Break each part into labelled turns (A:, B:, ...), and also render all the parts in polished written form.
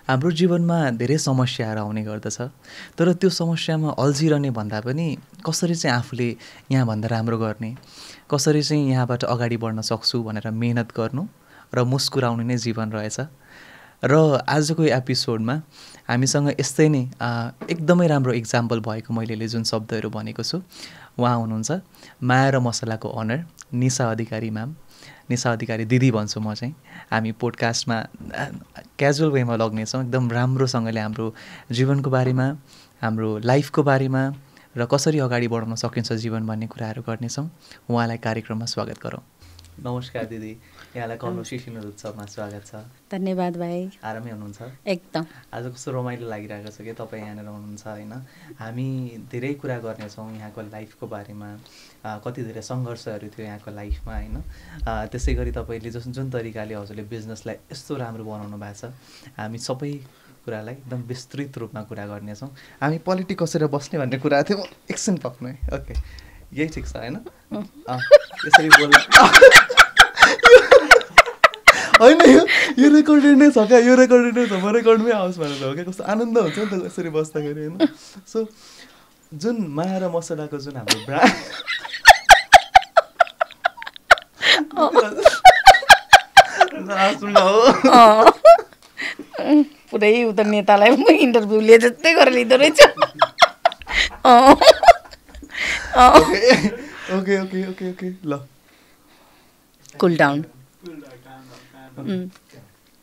A: हाम्रो जीवनमा धेरै समस्याहरू आउने गर्दछ, तर त्यो समस्यामा अल्झिरहने भन्दा पनि कसरी चाहिँ आफूले यहाँभन्दा राम्रो गर्ने, कसरी चाहिँ यहाँबाट अगाडि बढ्न सक्छु भनेर मेहनत गर्नु र मुस्कुराउनु नै जीवन रहेछ। र आजको एपिसोडमा हामीसँग यस्तै नै एकदमै राम्रो इक्जाम्पल भएको मैले जुन शब्दहरू भनेको छु, उहाँ हुनुहुन्छ माया र मसलाको अनर निशा अधिकारी म्याम। निशा अधिकारी दिदी भन्छु म चाहिँ। हामी पोडकास्टमा क्याजुअल वेमा लग्नेछौँ, एकदम राम्रोसँगले हाम्रो जीवनको बारेमा, हाम्रो लाइफको बारेमा र कसरी अगाडि बढाउन सकिन्छ जीवन भन्ने कुराहरू गर्नेछौँ। उहाँलाई कार्यक्रममा स्वागत गरौँ। नमस्कार दिदी, यहाँलाई कन्भर्सेसन उत्सवमा स्वागत छ।
B: धन्यवाद भाइ।
A: आरामै हुनुहुन्छ?
B: एकदम।
A: आज कस्तो रमाइलो लागिरहेको छ कि तपाईँ यहाँनिर हुनुहुन्छ होइन। हामी धेरै कुरा गर्नेछौँ यहाँको लाइफको बारेमा, कति धेरै सङ्घर्षहरू थियो यहाँको लाइफमा होइन। त्यसै गरी तपाईँले जुन तरिकाले हजुरले बिजनेसलाई यस्तो राम्रो बनाउनु भएको छ, हामी सबै कुरालाई एकदम विस्तृत रूपमा कुरा गर्नेछौँ। हामी पोलिटिक्स कसरी बस्ने भन्ने कुरा थियो, एकछिन पक्नु है। ओके, यही ठिक छ होइन? यसरी बोल्नु होइन, यो रेकर्डेड नै छ क्या, यो रेकर्डेड नै छ, म रेकर्डमै आओस् भनेर हो क्या। कस्तो आनन्द हुन्छ नि त यसरी बस्दाखेरि होइन। सो जुन माया र मसलाको जुन हाम्रो ब्रान्ड
B: पुरै उता नेतालाई इन्टरभ्यू लिए जस्तै गरेर लिँदो रहेछ।
A: ओके ओके ओके ओके ल,
B: कुल डाउन।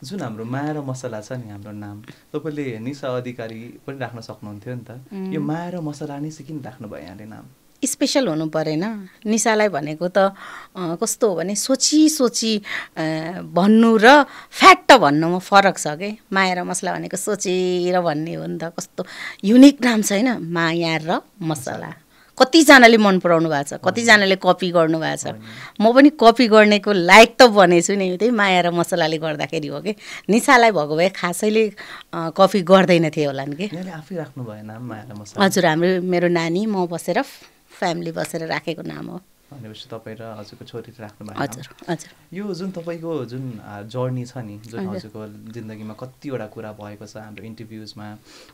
A: जुन हाम्रो माया र मसला छ नि, हाम्रो नाम तपाईँले निशा अधिकारी पनि राख्न सक्नुहुन्थ्यो नि त। यो माया र मसला नै चाहिँ किन राख्नुभयो यहाँले नाम?
B: स्पेसल हुनु परेन। निशालाई भनेको त कस्तो हो भने सोची सोची भन्नु र फ्याक्ट भन्नुमा फरक छ कि। माया र मसला भनेको सोचेर भन्ने हो नि त। कस्तो युनिक नाम छ होइन, माया र मसला। कतिजनाले मन पराउनु भएको छ, कतिजनाले कपी गर्नु भएको छ। म पनि कपी गर्नेको लायक त बनेछु नि, त्यही माया र मसलाले गर्दाखेरि हो कि। निशालाई भएको भए खासैले कपी गर्दैन थिए होला नि कि।
A: यहाँले आफै राख्नु भयो नाम माया र मसला?
B: हजुर, मेरो नानी, म बसेर फ्यामिली बसेर राखेको नाम हो।
A: भनेपछि तपाईँ र हजुरको छोरीले राख्नु भयो?
B: हजुर हजुर।
A: यो जुन तपाईँको जुन जर्नी छ नि, जुन हजुरको जिन्दगीमा कतिवटा कुरा भएको छ, हाम्रो इन्टरभ्युजमा,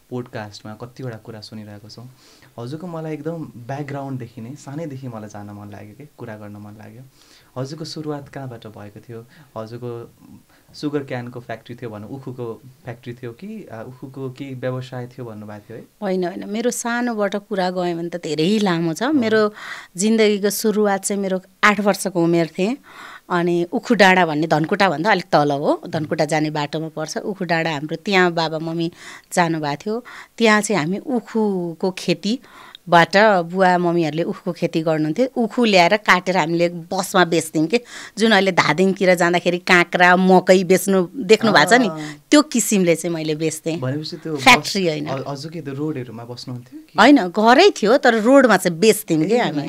A: पोडकास्टमा कतिवटा कुरा सुनिरहेको छौँ। हजुरको मलाई एकदम ब्याकग्राउन्डदेखि नै सानैदेखि मलाई जान मन लाग्यो कि, कुरा गर्न मन लाग्यो। हजुरको सुरुवात कहाँबाट भएको थियो? हजुरको सुगर क्यानको फ्याक्ट्री थियो भन्नु, उखुको फ्याक्ट्री थियो कि उखुको केही व्यवसाय थियो भन्नुभएको थियो है?
B: होइन होइन, मेरो सानोबाट कुरा गयो भने त धेरै लामो छ। मेरो जिन्दगीको सुरुवात चाहिँ मेरो 8 वर्षको उमेर थिएँ। अनि उखु डाँडा भन्ने धनकुटाभन्दा अलिक तल हो, धनकुटा जाने बाटोमा पर्छ उखु डाँडा। हाम्रो त्यहाँ बाबा मम्मी जानुभएको थियो। त्यहाँ चाहिँ हामी उखुको खेतीबाट बुवा मम्मीहरूले उखुको खेती गर्नुहुन्थ्यो। उखु ल्याएर काटेर हामीले बसमा बेच्थ्यौँ कि। जुन अहिले धादिङतिर जाँदाखेरि काँक्रा मकै बेच्नु देख्नु भएको छ नि, त्यो किसिमले चाहिँ मैले बेच्थेँ।
A: भनेपछि त्यो
B: फ्याक्ट्री होइन,
A: हजुरकै त्यो रोडहरूमा बस्नुहुन्थ्यो कि?
B: होइन, घरै थियो तर रोडमा चाहिँ बेच्थ्यौँ कि हामी।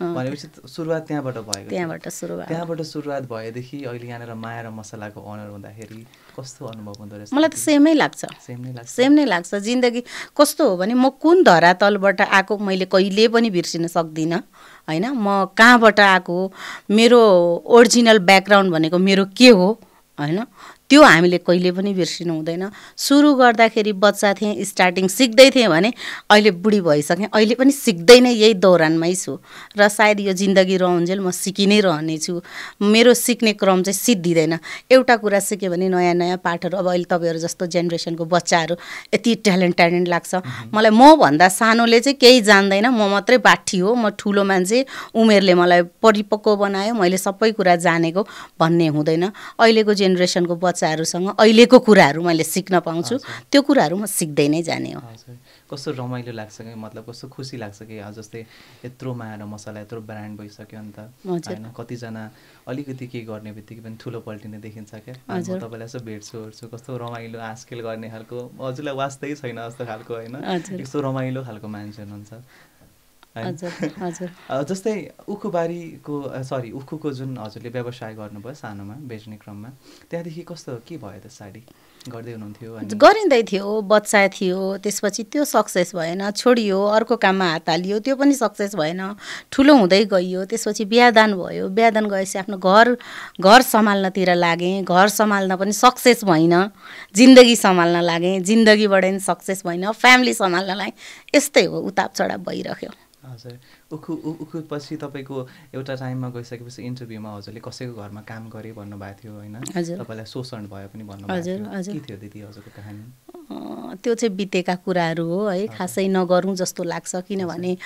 A: भनेपछि सुरुवात त्यहाँबाट भएको?
B: त्यहाँबाट
A: सुरुवात भएदेखि अहिले यहाँनिर माया र मसलाको अनर हुँदाखेरि कस्तो अनुभव हुँदो रहेछ?
B: मलाई त सेमै लाग्छ। सेम नै लाग्छ। जिन्दगी कस्तो हो भने म कुन धरातलबाट आएको मैले कहिले पनि बिर्सिन सक्दिनँ होइन। म कहाँबाट आएको, मेरो ओरिजिनल ब्याकग्राउन्ड भनेको मेरो के हो होइन, त्यो हामीले कहिले पनि बिर्सिनु हुँदैन। सुरु गर्दाखेरि बच्चा थिएँ, स्टार्टिङ सिक्दै थिएँ भने अहिले बुढी भइसकेँ, अहिले पनि सिक्दै नै यही दौरानमै छु। र सायद यो जिन्दगी रहन्जेल म सिकि नै रहनेछु। मेरो सिक्ने क्रम चाहिँ सिद्धिँदैन। एउटा कुरा सिक्यो भने नयाँ नयाँ पाठहरू, अब अहिले तपाईँहरू जस्तो जेनेरेसनको बच्चाहरू यति ट्यालेन्ट लाग्छ मलाई। मभन्दा सानोले चाहिँ केही जान्दैन, म मात्रै बाठी हो, म ठुलो मान्छे, उमेरले मलाई परिपक्व बनायो, मैले सबै कुरा जानेको भन्ने हुँदैन। अहिलेको जेनेरेसनको बच्चाहरूसँग अहिलेको कुराहरू मैले सिक्न पाउँछु, त्यो कुराहरू म सिक्दै नै जाने हो।
A: कस्तो रमाइलो लाग्छ कि, मतलब कस्तो खुसी लाग्छ कि जस्तै यत्रो माया र मसला यत्रो ब्रान्ड भइसक्यो नि त होइन। कतिजना अलिकति के गर्ने बित्तिकै पनि ठुलो पल्टिने देखिन्छ क्या। म तपाईँलाई यसो भेट्छु कस्तो रमाइलो आजकल गर्ने खालको, हजुरलाई वास्तै छैन जस्तो खालको होइन, यस्तो रमाइलो खालको मान्छे हुनुहुन्छ। जस्तै उखुको जुन हजुरले व्यवसाय गर्नुभयो सानोमा बेच्ने क्रममा, त्यहाँदेखि कस्तो के भयो त साडी गर्दै हुनुहुन्थ्यो?
B: गरिँदै थियो, बच्चा थियो, त्यसपछि त्यो सक्सेस भएन, छोडियो, अर्को काममा हात हालियो, त्यो पनि सक्सेस भएन, ठुलो हुँदै गइयो। त्यसपछि बिहादान भयो, बिहादान गएपछि आफ्नो घर सम्हाल्नतिर लागेँ, घर सम्हाल्न पनि सक्सेस भइनँ, जिन्दगी सम्हाल्न लागेँ, जिन्दगीबाट पनि सक्सेस भइनँ, फ्यामिली सम्हाल्न लागेँ। यस्तै हो, उताप चढाव भइरह्यो।
A: हजुर, उखु पछि तपाईँको एउटा टाइममा गइसकेपछि इन्टरभ्यूमा हजुरले कसैको घरमा काम गरेँ भन्नुभएको थियो होइन? तपाईँलाई शोषण भयो पनि भन्नुभएको थियो, के थियो दिदी हजुरको कहानी?
B: त्यो चाहिँ बितेका कुराहरू हो है, खासै नगरौँ जस्तो लाग्छ। किनभने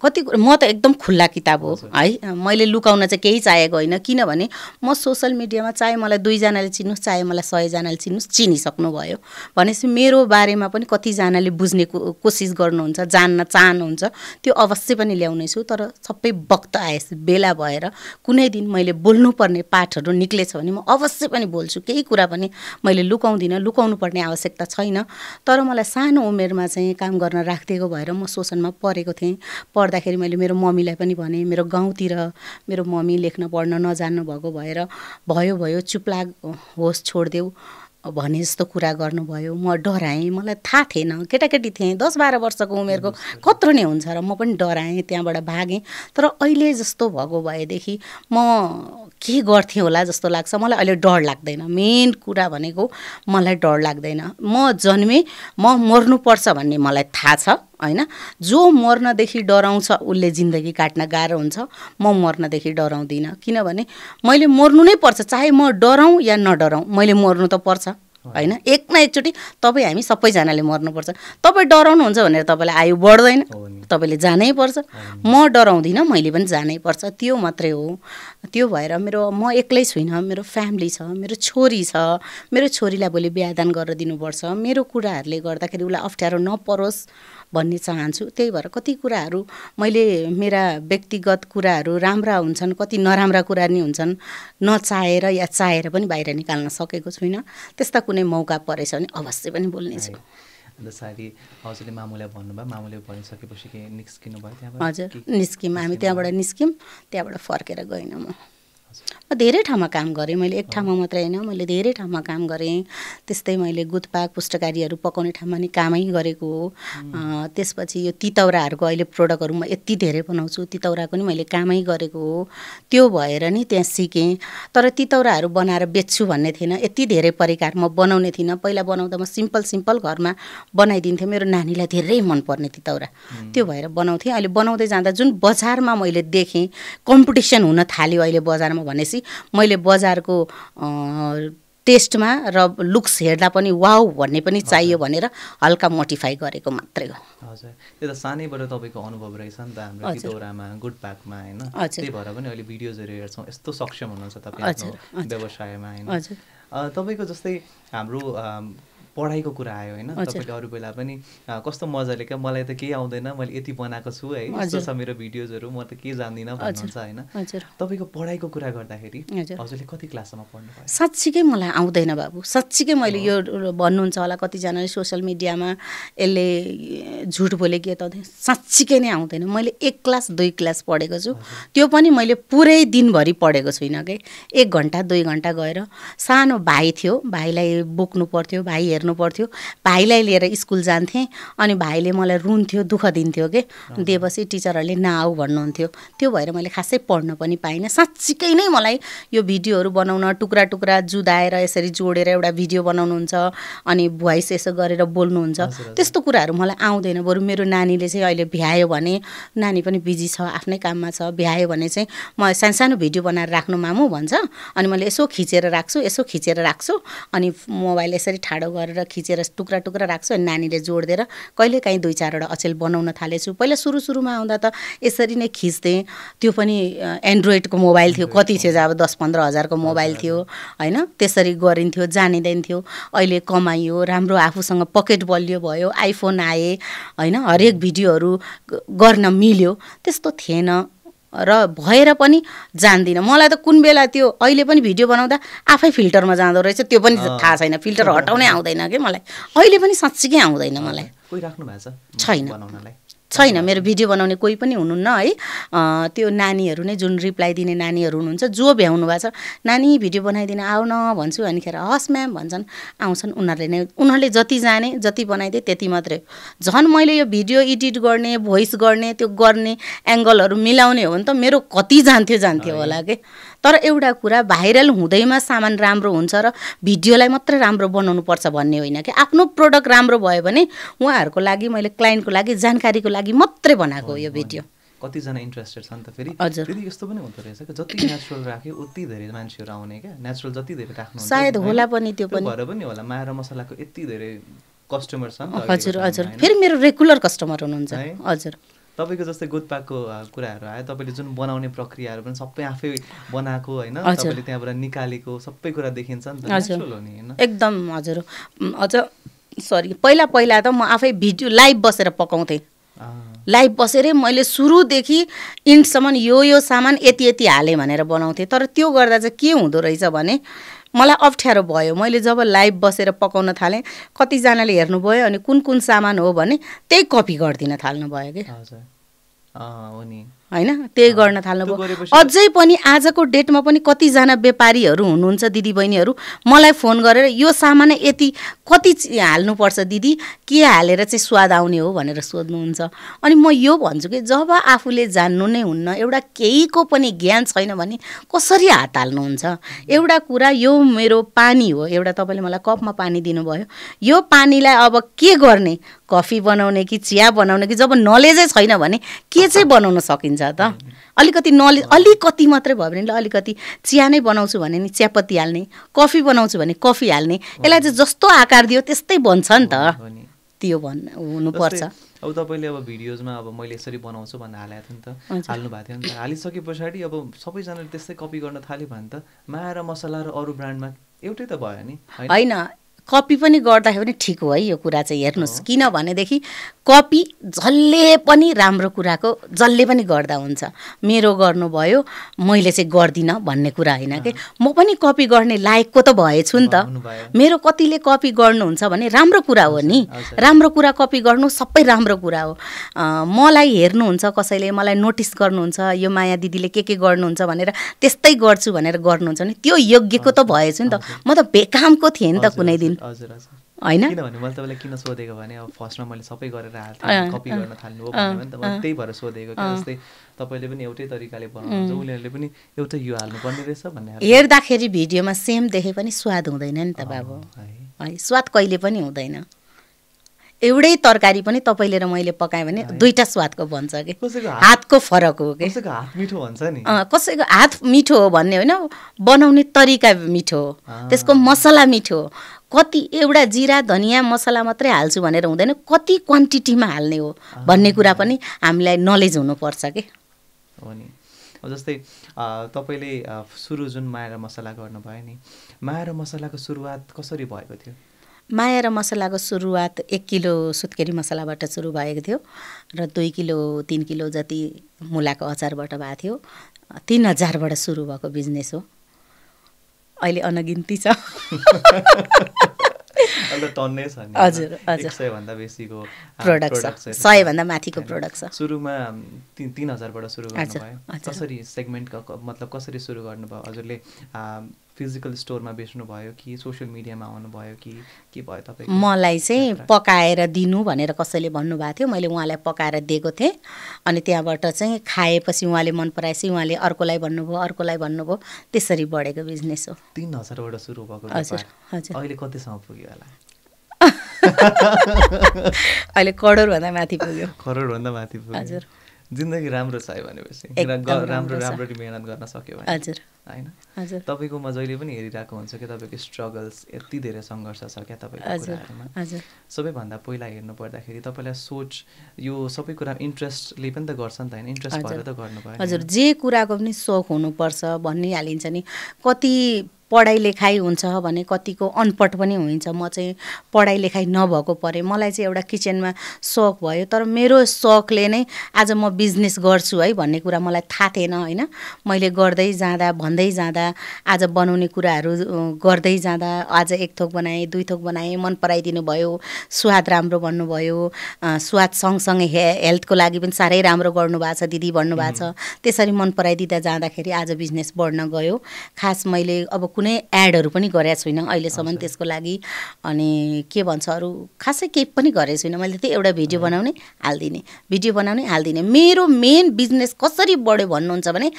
B: कति म त एकदम खुल्ला किताब हो है, मैले लुकाउन चाहिँ केही चाहेको होइन। किनभने म सोसल मिडियामा चाहे मलाई 2 जनाले चिन्नुहोस्, चाहे मलाई 100 जनाले चिन्नुहोस्, चिनिसक्नुभयो भनेपछि मेरो बारेमा पनि कतिजनाले बुझ्ने कोसिस गर्नुहुन्छ, जान्न चाहनुहुन्छ, त्यो अवश्य पनि ल्याउने छु। तर सबै वक्त आएछ बेला भएर कुनै दिन मैले बोल्नुपर्ने पाठहरू निक्लेछ भने म अवश्य पनि बोल्छु। केही कुरा पनि मैले लुकाउँदिनँ, लुकाउनु पर्ने आवश्यकता छैन। तर मलाई सानो उमेरमा चाहिँ काम गर्न राखिदिएको भएर म शोषणमा परेको थिएँ। पढ्दाखेरि मैले मेरो मम्मीलाई पनि भने, मेरो गाउँतिर मेरो मम्मी लेख्न पढ्न नजान्नु भएको भएर भयो चुपलाग होस् छोडिदेऊ भने जस्तो कुरा गर्नुभयो। म डराएँ, मलाई थाहा थिएन, केटाकेटी थिएँ, 10-12 वर्षको उमेरको, कत्रो नै हुन्छ र म पनि डराएँ, त्यहाँबाट भागेँ। तर अहिले जस्तो भएको भएदेखि म के गर्थेँ होला जस्तो लाग्छ। मलाई अहिले डर लाग्दैन, मेन कुरा भनेको मलाई डर लाग्दैन। म जन्मेँ, म मर्नुपर्छ भन्ने मलाई थाहा छ होइन। जो मर्नदेखि डराउँछ उसले जिन्दगी काट्न गाह्रो हुन्छ। म मर्नदेखि डराउँदिनँ, किनभने मैले मर्नु नै पर्छ, चाहे म डराउँ या नडराउँ, मैले मर्नु त पर्छ होइन। एक न एकचोटि तपाईँ हामी सबैजनाले मर्नुपर्छ। तपाईँ डराउनुहुन्छ भनेर तपाईँलाई आयु बढ्दैन, तपाईँले जानै पर्छ। म डराउँदिनँ, मैले पनि जानै पर्छ, त्यो मात्रै हो। त्यो भएर म एक्लै छुइनँ, मेरो फ्यामिली छ, मेरो छोरी छ, मेरो छोरीलाई भोलि बिहादान गरेर दिनुपर्छ। मेरो कुराहरूले गर्दाखेरि उसलाई अप्ठ्यारो नपरोस् भन्ने चाहन्छु। त्यही भएर कति कुराहरू मैले मेरा व्यक्तिगत कुराहरू राम्रा हुन्छन्, कति नराम्रा कुरा नि हुन्छन्, नचाहेर या चाहेर पनि बाहिर निकाल्न सकेको छुइनँ। त्यस्ता कुनै मौका परेछ भने अवश्य पनि बोल्नेछु।
A: अन्त साडी हजुरले मामुलाई भन्नुभयो, मामुले भनिसकेपछि के निस्किनु भयो त्यहाँबाट?
B: हजुर, निस्क्यौँ हामी, त्यहाँबाट निस्क्यौँ, त्यहाँबाट फर्केर गइनँ। म धेरै ठाउँमा काम गरेँ, मैले एक ठाउँमा मात्रै होइन, मैले धेरै ठाउँमा काम गरेँ। त्यस्तै मैले गुथपाक पुस्तकारीहरू पकाउने ठाउँमा नि कामै गरेको हो। त्यसपछि यो तितौराहरूको अहिले प्रोडक्टहरू म यति धेरै बनाउँछु, तितौराको नि मैले कामै गरेको हो। त्यो भएर नि त्यहाँ सिकेँ। तर तितौराहरू बनाएर बेच्छु भन्ने थिएन, यति धेरै परिकार म बनाउने थिइनँ। पहिला बनाउँदा म सिम्पल घरमा बनाइदिन्थेँ, मेरो नानीलाई धेरै मनपर्ने तितौरा, त्यो भएर बनाउँथेँ। अहिले बनाउँदै जाँदा जुन बजारमा मैले देखेँ कम्पिटिसन हुन थाल्यो अहिले बजारमा भनेपछि मैले बजारको टेस्टमा र लुक्स हेर्दा पनि वाउ भन्ने पनि चाहियो भनेर हल्का मोडिफाई गरेको मात्रै हो।
A: हजुर, त्यो त सानैबाट तपाईँको अनुभव रहेछ नि त हाम्रो तितौरामा, गुडपाकमा होइन। त्यही भएर पनि अहिले भिडियोजहरू हेर्छौँ, यस्तो सक्षम हुनुहुन्छ तपाईँ आफ्नो व्यवसायमा होइन। तपाईँको जस्तै हाम्रो पढाइको कुरा आयो होइन, तपाईँले अरू बेला पनि कस्तो मजाले क्या मलाई त केही आउँदैन, मैले यति बनाएको छु है, यस्तो छ मेरो भिडियोजहरू, म त केही जान्दिनँ भन्नुहुन्छ होइन। तपाईँको पढाइको कुरा गर्दाखेरि हजुरले कति क्लाससम्म पढ्नुभयो?
B: साँच्चीकै मलाई आउँदैन बाबु, साँच्चीकै मैले यो भन्नुहुन्छ होला कतिजनाले सोसियल मिडियामा यसले झुट बोले के त, साँच्चीकै नै आउँदैन। मैले 1 क्लास 2 क्लास पढेको छु, त्यो पनि मैले पुरै दिनभरि पढेको छुइनँ कि 1 घन्टा 2 घन्टा गएर। सानो भाइ थियो, भाइलाई बोक्नु पर्थ्यो, भाइ हेर्नु पर्थ्यो, भाइलाई लिएर स्कुल जान्थेँ। अनि भाइले मलाई रुन्थ्यो, दुःख दिन्थ्यो कि दिएपछि टिचरहरूले नआऊ भन्नुहुन्थ्यो। त्यो भएर मैले खासै पढ्न पनि पाइनँ। साँच्चीकै नै मलाई यो भिडियोहरू बनाउन, टुक्रा टुक्रा जुदाएर यसरी जोडेर एउटा भिडियो बनाउनुहुन्छ, अनि भोइस यसो गरेर बोल्नुहुन्छ, त्यस्तो कुराहरू मलाई आउँदैन। बरु मेरो नानीले चाहिँ अहिले भ्यायो भने, नानी पनि बिजी छ, आफ्नै काममा छ, भ्यायो भने चाहिँ म सानो भिडियो बनाएर राख्नु मामु भन्छ, अनि मैले यसो खिचेर राख्छु, अनि मोबाइल यसरी ठाडो गरेर खिचेर टुक्रा टुक्रा राख्छु, अनि नानीले जोडिदिएर कहिलेकाहीँ 2-4वटा अचेल बनाउन थालेछु। पहिला सुरुमा आउँदा त यसरी नै खिच्थेँ, त्यो पनि एन्ड्रोइडको मोबाइल थियो, कति थियो अब 10-15 हजारको मोबाइल थियो होइन, त्यसरी गरिन्थ्यो, जानिँदैन थियो। अहिले कमाइयो, राम्रो आफूसँग पकेट बलियो भयो, आइफोन आए होइन, हरेक भिडियोहरू गर्न मिल्यो, त्यस्तो थिएन र भएर पनि जान्दिनँ। मलाई त कुन बेला त्यो अहिले पनि भिडियो बनाउँदा आफै फिल्टरमा जाँदो रहेछ, त्यो पनि थाहा छैन, फिल्टर हटाउनै आउँदैन कि मलाई, अहिले पनि साँच्चीकै आउँदैन मलाई।
A: कोही राख्नु भएको
B: छैन, छैन, मेरो भिडियो बनाउने कोही पनि हुनुहुन्न है। त्यो नानीहरू नै, जुन रिप्लाई दिने नानीहरू हुनुहुन्छ, जो भ्याउनु भएको छ, नानी भिडियो बनाइदिन आऊ न भन्छु, अनिखेर हस् म्याम भन्छन्, आउँछन्। उनीहरूले जति जाने, जति बनाइदिए त्यति मात्रै हो। झन् मैले यो भिडियो एडिट गर्ने, भोइस गर्ने, त्यो गर्ने एङ्गलहरू मिलाउने हो भने त मेरो कति जान्थ्यो होला के। तर एउटा कुरा, भाइरल हुँदैमा सामान राम्रो हुन्छ र भिडियोलाई मात्रै राम्रो बनाउनु पर्छ भन्ने होइन कि। आफ्नो प्रोडक्ट राम्रो भयो भने उहाँहरूको लागि, मैले क्लाइन्टको लागि, जानकारीको लागि मात्रै बनाएको हो यो भिडियो।
A: कतिजना इन्ट्रेस्टेड छन् त फेरि। फेरि यस्तो पनि हुँदो रहेछ कि जति नेचुरल राख्यो उति धेरै मान्छेहरू आउने क्या। नेचुरल जति धेरै राख्नुहुन्छ
B: सायद होला पनि, त्यो पनि
A: भएर पनि होला। माया र मसलाको यति धेरै कस्टमर छन्।
B: हजुर फेरि मेरो रेगुलर कस्टमर हुनुहुन्छ। हजुर
A: तपाईँको जस्तै गुटपाको कुराहरू आयो, तपाईँले जुन बनाउने प्रक्रियाहरू पनि सबै आफै बनाएको होइन, तपाईँले त्यहाँबाट निकालेको सबै कुरा देखिन्छ नि त, नेचुरल हो नि होइन
B: एकदम। हजुर अझ पहिला त म आफै भिडियो लाइभ बसेर पकाउँथेँ। लाइभ बसेरै मैले सुरुदेखि इन्डसम्म यो सामान यति हालेँ भनेर बनाउँथेँ। तर त्यो गर्दा चाहिँ के हुँदो रहेछ भने मलाई अप्ठ्यारो भयो। मैले जब लाइभ बसेर पकाउन थालेँ, कतिजनाले हेर्नुभयो अनि कुन सामान हो भने त्यही कपी गरिदिन थाल्नु भयो कि होइन, त्यही गर्न थाल्नुभयो। अझै पनि आजको डेटमा पनि कतिजना व्यापारीहरू हुनुहुन्छ, दिदीबहिनीहरू मलाई फोन गरेर यो सामान यति कति हाल्नुपर्छ दिदी, के हालेर चाहिँ स्वाद आउने हो भनेर सोध्नुहुन्छ। अनि म यो भन्छु कि जब आफूले जान्नु नै हुन्न, एउटा केहीको पनि ज्ञान छैन भने कसरी हात हाल्नुहुन्छ। एउटा कुरा, यो मेरो पानी हो, एउटा तपाईँले मलाई कपमा पानी दिनुभयो, यो पानीलाई अब के गर्ने, कफी बनाउने कि चिया बनाउने कि, जब नलेजै छैन भने के चाहिँ बनाउन सकिन्छ त। अलिकति नलेज, अलिकति मात्रै भयो भने अलिकति चिया नै बनाउँछु भने नि चियापत्ती हाल्ने, कफी बनाउँछु भने कफी हाल्ने, यसलाई चाहिँ जस्तो आकार दियो त्यस्तै बन्छ नि त। त्यो हुनुपर्छ।
A: अब तपाईँले अब भिडियोजमा अब मैले यसरी बनाउँछु भनेर हालेको थियो नि त, हाल्नु भएको थियो नि त, हालिसके पछाडि अब सबैजनाले त्यस्तै कपी गर्न थाल्यो भने त माया र मसला र अरू ब्रान्डमा एउटै त भयो नि
B: होइन। कपी पनि गर्दाखेरि पनि ठिक हो है यो कुरा चाहिँ। हेर्नुहोस्, किनभनेदेखि कपी जसले पनि राम्रो कुराको जसले पनि गर्दा हुन्छ। मेरो गर्नुभयो, मैले चाहिँ गर्दिनँ भन्ने कुरा होइन कि। म पनि कपी गर्ने लायकको त भएछु नि त। मेरो कतिले कपी गर्नुहुन्छ भने राम्रो कुरा हो नि, राम्रो कुरा कपी गर्नु सबै राम्रो कुरा हो। मलाई हेर्नुहुन्छ कसैले, मलाई नोटिस गर्नुहुन्छ, यो माया दिदीले के गर्नुहुन्छ भनेर त्यस्तै गर्छु भनेर गर्नुहुन्छ भने त्यो योग्यको त भएछु नि त। म त बेकामको थिएँ नि त कुनै दिन होइन।
A: किनभने मैले तपाईँलाई किन सोधेको भने अब फर्स्टमा मैले सबै गरेर हाल्थेँ, कपी गर्न थाल्नु हो भन्यो भने त मैले त्यही भएर सोधेको कि। जस्तै तपाईँले पनि एउटै तरिकाले बनाउनुहुन्छ, उनीहरूले पनि एउटै यो हाल्नुपर्ने रहेछ भन्ने।
B: हेर्दाखेरि भिडियोमा सेम देखे पनि स्वाद हुँदैन नि त बाबु है, स्वाद कहिले पनि हुँदैन। एउटै तरकारी पनि तपाईँले र मैले पकाएँ भने दुईटा स्वादको बन्छ कि, हातको फरक हो कि।
A: कसैको हात मिठो भन्छ नि,
B: कसैको हात मिठो हो भन्ने होइन, बनाउने तरिका मिठो हो, त्यसको मसला मिठो हो। कति एउटा जिरा धनियाँ मसला मात्रै हाल्छु भनेर हुँदैन, कति क्वान्टिटीमा हाल्ने हो भन्ने कुरा पनि हामीलाई नलेज हुनुपर्छ कि।
A: हो नि। जस्तै तपाईँले सुरु जुन माया र मसला गर्नुभयो नि, माया र मसलाको सुरुवात कसरी भएको थियो?
B: माया र मसलाको सुरुवात 1 किलो सुत्केरी मसलाबाट सुरु भएको थियो र 2 किलो 3 किलो जति मुलाको अचारबाट भएको थियो। 3000बाट सुरु भएको बिजनेस हो। अहिले अनगिन्ती छ। हजुर
A: 100 भन्दा बेसीको
B: प्रोडक्ट छ, 100 भन्दा माथिको प्रोडक्ट छ।
A: सुरुमा 3000बाट सुरु गर्नुभयो। कसरी सेगमेन्टको मतलब कसरी सुरु गर्नुभयो? हजुरले फिजिकल स्टोरमा बेच्नुभयो कि सोसियल मिडियामा आउनुभयो कि के भयो तपाईँको?
B: मलाई चाहिँ पकाएर दिनु भनेर कसैले भन्नुभएको थियो, मैले उहाँलाई पकाएर दिएको थिएँ। अनि त्यहाँबाट चाहिँ खाएपछि उहाँले मन पराएपछि उहाँले अर्कोलाई भन्नुभयो, त्यसरी बढेको बिजनेस हो।
A: 3000बाट सुरु भएको
B: हजुर हजुर।
A: अहिले कतिसम्म पुग्यो होला?
B: अहिले करोडभन्दा माथि पुग्यो।
A: करोडभन्दा माथि पुग्यो।
B: हजुर।
A: जिन्दगी राम्रो छ है भनेपछि, राम्ररी मेहनत गर्न सक्यो भने
B: हजुर
A: होइन।
B: हजुर।
A: तपाईँकोमा जहिले पनि हेरिरहेको हुन्छ कि तपाईँको स्ट्रगल्स यति धेरै सङ्घर्ष छ क्या तपाईँको कुराहरूमा।
B: हजुर।
A: सबैभन्दा पहिला हेर्नु पर्दाखेरि तपाईँलाई सोच यो सबै कुरा इन्ट्रेस्टले पनि त गर्छ नि त होइन, इन्ट्रेस्ट भएर त गर्नुभयो।
B: हजुर, जे कुराको पनि सोख हुनुपर्छ भनिहालिन्छ नि। कति पढाइ लेखाइ हुन्छ भने कतिको अनपढ पनि हुन्छ। म चाहिँ पढाइ लेखाइ नभएको परे, मलाई चाहिँ एउटा किचनमा सोख भयो, तर मेरो सोखले नै आज म बिजनेस गर्छु है भन्ने कुरा मलाई थाहा थिएन होइन। मैले गर्दै जाँदा भन्दै जाँदा आज बनाउने कुराहरू गर्दै जाँदा आज एक थोक बनाएँ, दुई थोक बनाएँ, मन पराइदिनु भयो, स्वाद राम्रो भन्नुभयो, स्वाद सँगसँगै हेल्थको लागि पनि साह्रै राम्रो गर्नुभएको छ दिदी भन्नुभएको छ। त्यसरी मन पराइदिँदा जाँदाखेरि आज बिजनेस बढ्न गयो। खास मैले अब कुनै एडहरू पनि गरेको छुइनँ अहिलेसम्म त्यसको लागि, अनि के भन्छ अरू खासै केही पनि गरेको छुइनँ। मैले त्यही एउटा भिडियो बनाउने हालिदिने, भिडियो बनाउने हालिदिने। मेरो मेन बिजनेस कसरी बढ्यो भन्नुहुन्छ भने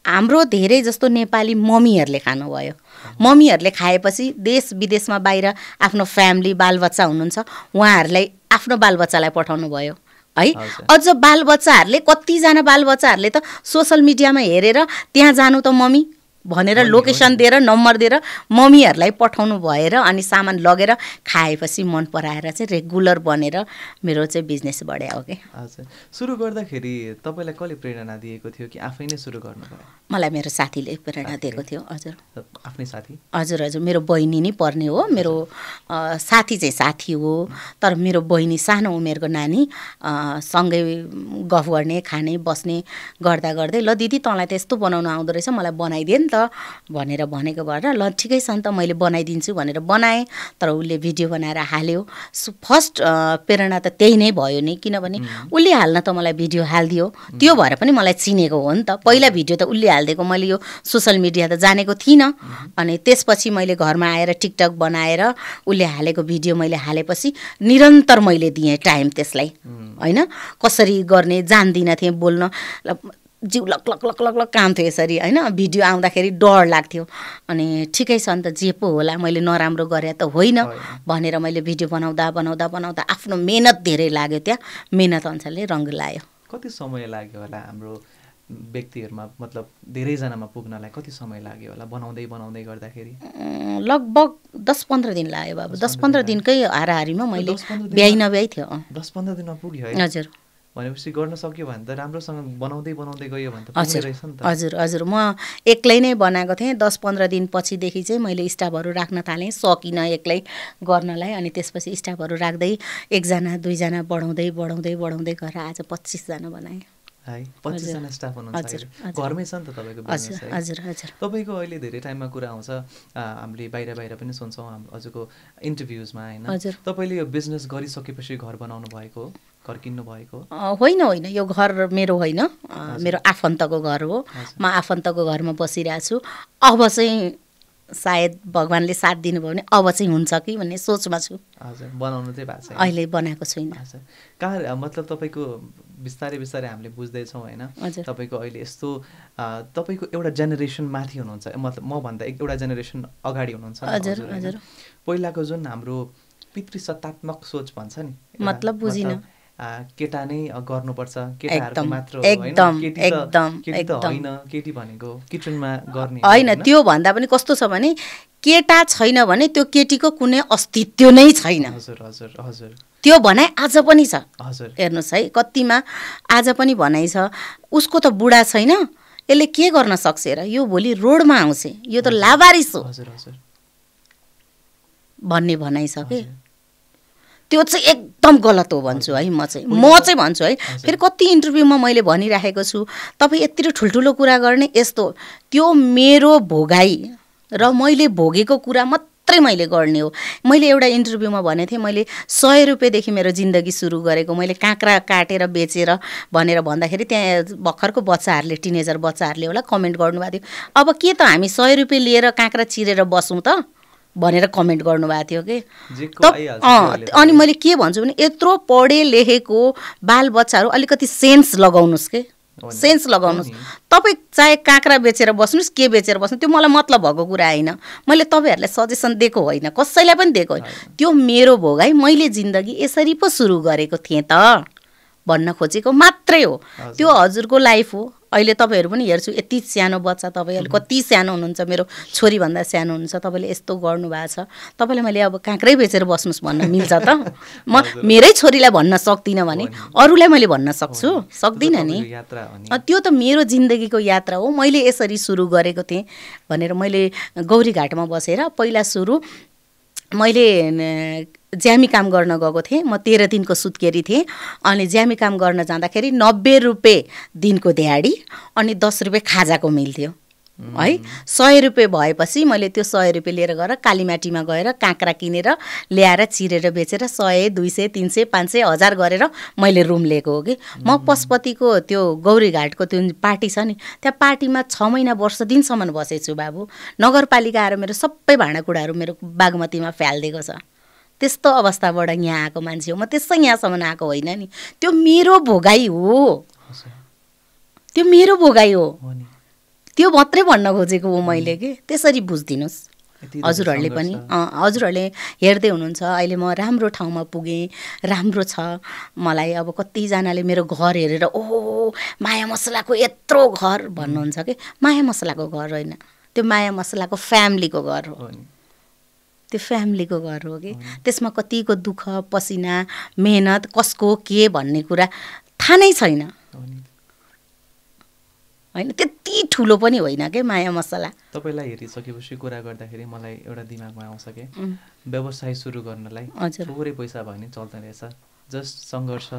B: हाम्रो धेरै जस्तो नेपाली मम्मीहरूले खानुभयो। मम्मीहरूले खाएपछि देश विदेशमा बाहिर आफ्नो फ्यामिली बालबच्चा हुनुहुन्छ, उहाँहरूलाई आफ्नो बालबच्चालाई पठाउनु भयो है। अझ बालबच्चाहरूले कतिजना बालबच्चाहरूले त सोसल मिडियामा हेरेर त्यहाँ जानु त मम्मी भनेर लोकेसन दिएर नम्बर दिएर मम्मीहरूलाई पठाउनु भएर अनि सामान लगेर खाएपछि मन पराएर चाहिँ रेगुलर बनेर मेरो चाहिँ बिजनेस बढ्यो हो कि।
A: हजुर, सुरु गर्दाखेरि तपाईँलाई कसले प्रेरणा दिएको थियो कि आफै नै सुरु गर्नुभयो?
B: मलाई मेरो साथीले प्रेरणा दिएको थियो। हजुर,
A: आफ्नै साथी?
B: हजुर हजुर, मेरो बहिनी नै पर्ने हो। मेरो साथी चाहिँ साथी हो, तर मेरो बहिनी सानो उमेरको नानी, सँगै गफ गर्ने खाने बस्ने गर्दा गर्दै ल दिदी तँलाई त यस्तो बनाउनु आउँदो रहेछ, मलाई बनाइदिए नि त भनेर भनेको भएर ल ठिकै छ नि त मैले बनाइदिन्छु भनेर बनाएँ। तर उसले भिडियो बनाएर हाल्यो। फर्स्ट प्रेरणा त त्यही नै भयो नि, किनभने उसले हाल्न त मलाई भिडियो हालिदियो, त्यो भएर पनि मलाई चिनेको हो नि त। पहिला भिडियो त उसले हालिदिएको, मैले यो सोसल मिडिया त जानेको थिइनँ। अनि त्यसपछि मैले घरमा आएर टिकटक बनाएर उसले हालेको भिडियो मैले हालेपछि निरन्तर मैले दिएँ टाइम त्यसलाई होइन। कसरी गर्ने जान्दिनँ थिएँ, बोल्न जिउ lock lock lock lock lock काम थियो यसरी होइन। भिडियो आउँदाखेरि डर लाग्थ्यो, अनि ठिकै छ नि त जे पो होला, मैले नराम्रो गरे त होइन भनेर मैले भिडियो बनाउँदा बनाउँदा बनाउँदा आफ्नो मेहनत धेरै लाग्यो, त्यहाँ मेहनत अनुसारले रङ लायो।
A: कति समय लाग्यो होला हाम्रो व्यक्तिहरूमा, मतलब धेरैजनामा पुग्नलाई कति समय लाग्यो होला बनाउँदै बनाउँदै गर्दाखेरि?
B: लगभग 10-15 दिन लाग्यो बाबु। 10-15 दिनकै हाराहारीमा मैले भ्याइ नभ्याइ थियो।
A: 10-15 दिनमा पुग्यो है?
B: हजुर।
A: भनेपछि गर्न सक्यो भने त राम्रोसँग बनाउँदै बनाउँदै गयो भने त पुग्ने रहेछ नि त।
B: हजुर हजुर, म एक्लै नै बनाएको थिएँ। 10-15 दिनपछिदेखि चाहिँ मैले स्टाफहरू राख्न थालेँ, सकिनँ एक्लै गर्नलाई। अनि त्यसपछि स्टाफहरू राख्दै एकजना दुईजना बढाउँदै बढाउँदै बढाउँदै गएर आज 25 जना बनाएँ
A: है। 25 जना स्टाफ हुनुहुन्छ, घरमै छ नि त तपाईँको बिजनेस है?
B: हजुर हजुर।
A: तपाईँको अहिले धेरै टाइममा कुरा आउँछ, हामीले बाहिर बाहिर पनि सुन्छौँ हजुरको इन्टरभ्युजमा होइन, तपाईँले यो बिजनेस गरिसकेपछि घर बनाउनु भएको, घर किन्नु भएको?
B: होइन होइन, यो घर मेरो होइन, मेरो आफन्तको घर हो। म आफन्तको घरमा बसिरहेको छु। अब चाहिँ सायद भगवान्ले साथ दिनुभयो भने अब चाहिँ हुन्छ कि भन्ने सोचमा छु।
A: हजुर, बनाउनु चाहिँ भएको छैन?
B: अहिले बनाएको छुइनँ।
A: कहाँ मतलब तपाईँको बिस्तारै बिस्तारै हामीले बुझ्दैछौँ होइन, तपाईँको अहिले यस्तो तपाईँको एउटा जेनेरेसन माथि हुनुहुन्छ, मतलब मभन्दा एउटा जेनेरेसन अगाडि हुनुहुन्छ।
B: हजुर हजुर।
A: पहिलाको जुन हाम्रो पितृसत्तात्मक सोच भन्छ नि,
B: मतलब बुझिनँ।
A: केटा नै गर्नुपर्छ, केटाहरूको मात्र होइन, केटी भनेको किचनमा गर्ने
B: होइन। त्यो भन्दा पनि कस्तो छ भने केटा छैन भने त्यो केटीको कुनै अस्तित्व नै छैन।
A: हजुर हजुर हजुर,
B: त्यो भनाइ आज पनि छ।
A: हजुर,
B: हेर्नुहोस् है, कतिमा आज पनि भनाइ छ, उसको त बुढा छैन, यसले के गर्न सक्छ र, यो भोलि रोडमा आउँछ, यो त लावारिस हो भन्ने भनाइ छ कि। त्यो चाहिँ एकदम गलत हो भन्छु है म चाहिँ भन्छु है। फेरि कति इन्टरभ्यूमा मैले भनिराखेको छु, तपाईँ यत्रो ठुल्ठुलो कुरा गर्ने यस्तो, त्यो मेरो भोगाई र मैले भोगेको कुरा मात्रै मैले गर्ने हो। मैले एउटा इन्टरभ्यूमा भनेको थिएँ, मैले 100 रुपियाँदेखि मेरो जिन्दगी सुरु गरेको, मैले काँक्रा काटेर बेचेर भनेर भन्दाखेरि त्यहाँ भर्खरको बच्चाहरूले, टिनेजर बच्चाहरूले होला कमेन्ट गर्नुभएको थियो, अब के त हामी 100 रुपियाँ लिएर काँक्रा चिरेर बसौँ त भनेर कमेन्ट गर्नुभएको थियो कि। अनि मैले के भन्छु भने यत्रो पढे लेखेको बालबच्चाहरू अलिकति सेन्स लगाउनुहोस् के, सेन्स लगाउनुहोस्। तपाईँ चाहे काँक्रा बेचेर बस्नुहोस्, के बेचेर बस्नु, त्यो मलाई मतलब भएको कुरा होइन। मैले तपाईँहरूलाई सजेसन दिएको होइन, कसैलाई पनि दिएको होइन। त्यो मेरो भोगाई, मैले जिन्दगी यसरी पो सुरु गरेको थिएँ त भन्न खोजेको मात्रै हो। त्यो हजुरको लाइफ हो। अहिले तपाईँहरू पनि हेर्छु यति सानो बच्चा, तपाईँ अहिले कति सानो हुनुहुन्छ, मेरो छोरीभन्दा सानो हुनुहुन्छ, तपाईँले यस्तो गर्नुभएको छ। तपाईँलाई मैले अब काँक्रै बेचेर बस्नुहोस् भन्न मिल्छ त? म मेरै छोरीलाई भन्न सक्दिनँ भने अरूलाई मैले भन्न सक्छु? सक्दिनँ नि। त्यो त मेरो जिन्दगीको यात्रा हो। मैले यसरी सुरु गरेको थिएँ भनेर मैले गौरीघाटमा बसेर पहिला सुरु मैले ज्यामी काम गर्न गएको थिएँ। म 13 दिनको सुत्केरी थिएँ। अनि ज्यामी काम गर्न जाँदाखेरि 90 रुपियाँ दिनको दिहाडी अनि 10 रुपियाँ खाजाको मिल्थ्यो है। 100 रुपियाँ भएपछि मैले त्यो 100 रुपियाँ लिएर गएर कालीमाटीमा गएर काँक्रा किनेर ल्याएर चिरेर बेचेर 100, 200, 300, 500, 1000 गरेर मैले रुम लिएको हो कि। म पशुपतिको त्यो गौरीघाटको त्यो पार्टी छ नि, त्यहाँ पार्टीमा 6 महिना वर्ष दिनसम्म बसेछु बाबु। नगरपालिका आएर मेरो सबै भाँडाकुँडाहरू मेरो बागमतीमा फ्यालिदिएको छ। त्यस्तो अवस्थाबाट यहाँ आएको मान्छे हो म, त्यसै यहाँसम्म आएको होइन नि। त्यो मेरो भोगाई हो, त्यो मेरो भोगाई हो, त्यो मात्रै भन्न खोजेको हो मैले कि। त्यसरी बुझिदिनुहोस् हजुरहरूले पनि। हजुरहरूले हेर्दै हुनुहुन्छ अहिले म राम्रो ठाउँमा पुगेँ, राम्रो छ मलाई। अब कतिजनाले मेरो घर हेरेर ओहो माया मसलाको यत्रो घर भन्नुहुन्छ कि। माया मसलाको घर होइन, त्यो माया मसलाको फ्यामिलीको घर हो। त्यो फ्यामिलीको घर हो कि। त्यसमा कतिको दुःख पसिना मेहनत कसको के भन्ने कुरा थाहा नै छैन होइन। त्यति ठुलो पनि होइन के माया मसला।
A: तपाईँलाई हेरिसकेपछि कुरा गर्दाखेरि मलाई एउटा दिमागमा आउँछ कि व्यवसाय सुरु गर्नलाई थोरै पैसा भयो भने चल्दैन रहेछ, जस्ट सङ्घर्ष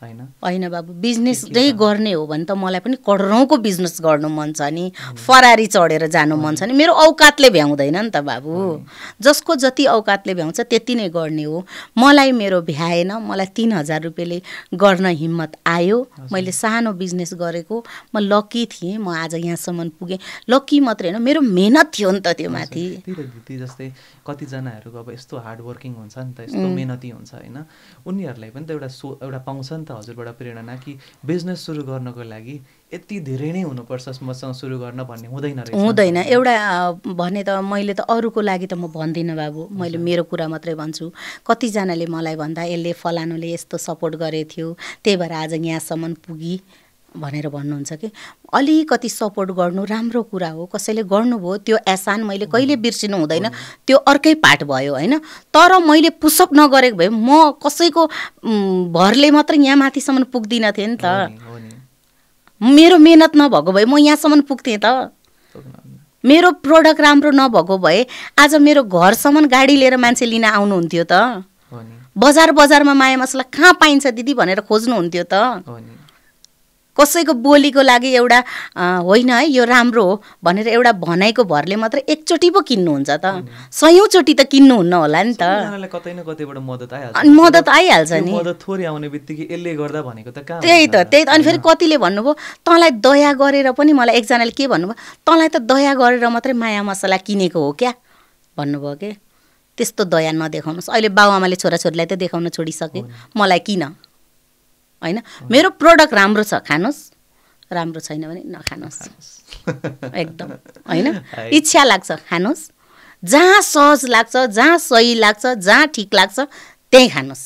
A: होइन।
B: होइन बाबु, बिजनेस नै गर्ने हो भने त मलाई पनि करोडौँको बिजनेस गर्नु मन छ नि, फरारी चढेर जानु मन छ नि। मेरो औकातले भ्याउँदैन नि त बाबु। जसको जति औकातले भ्याउँछ त्यति नै गर्ने हो। मलाई मेरो भ्याएन, मलाई 3000 रुपियाँले गर्न हिम्मत आयो। मैले सानो बिजनेस गरेको, म लकी थिएँ, म आज यहाँसम्म पुगेँ। लकी मात्रै होइन, मेरो मेहनत थियो नि त त्यो माथि।
A: जस्तै कतिजनाहरू अब यस्तो हार्डवर्किङ हुन्छ नि त, यस्तो मेहनती हुन्छ होइन, उनीहरूलाई पनि त एउटा पाउँछ नि त हजुरबाट प्रेरणा कि बिजनेस सुरु गर्नको लागि यति धेरै नै हुनुपर्छ मसँग सुरु गर्न भन्ने हुँदैन रहेछ?
B: हुँदैन। एउटा भने त मैले त अरूको लागि त म भन्दिनँ बाबु, मैले मेरो कुरा मात्रै भन्छु। कतिजनाले मलाई भन्दा यसले फलानुले यस्तो सपोर्ट गरेको थियो त्यही भएर आज यहाँसम्म पुगी भनेर भन्नुहुन्छ कि। अलिकति सपोर्ट गर्नु राम्रो कुरा हो, कसैले गर्नुभयो त्यो एहसान मैले कहिले बिर्सिनु हुँदैन, त्यो अर्कै पार्ट भयो होइन। तर मैले पुसअप नगरेको भए म कसैको भरले मात्र यहाँ माथिसम्म पुग्दिनँ थिएँ नि त। मेरो मेहनत नभएको भए म यहाँसम्म पुग्थेँ त। मेरो प्रोडक्ट राम्रो नभएको भए आज मेरो घरसम्म गाडी लिएर मान्छे लिन आउनुहुन्थ्यो त। बजारमा माया मसला कहाँ पाइन्छ दिदी भनेर खोज्नुहुन्थ्यो त। कसैको बोलीको लागि एउटा होइन है यो राम्रो हो भनेर एउटा भनाइको भरले मात्र एकचोटि पो किन्नुहुन्छ त, 100औँचोटि त किन्नुहुन्न होला नि त।
A: कतै न कतैबाट मद्दत
B: आइहाल्छ नि।
A: मद्दत थोरै आउने बित्तिकै यसले गर्दा भनेको त कहाँ?
B: त्यही त। अनि फेरि कतिले भन्नुभयो तँलाई दया गरेर पनि, मलाई एकजनाले के भन्नुभयो, तँलाई त दया गरेर मात्रै माया मसला किनेको हो क्या भन्नुभयो के। त्यस्तो दया नदेखाउनुहोस्। अहिले बाउआमाले छोराछोरीलाई त देखाउन छोडिसके, मलाई किन होइन। मेरो प्रोडक्ट राम्रो छ खानुहोस्, राम्रो छैन भने नखानुहोस् एकदम होइन। इच्छा लाग्छ खानुहोस्, जहाँ सहज लाग्छ, जहाँ सही लाग्छ, जहाँ ठिक लाग्छ त्यहीँ खानुहोस्।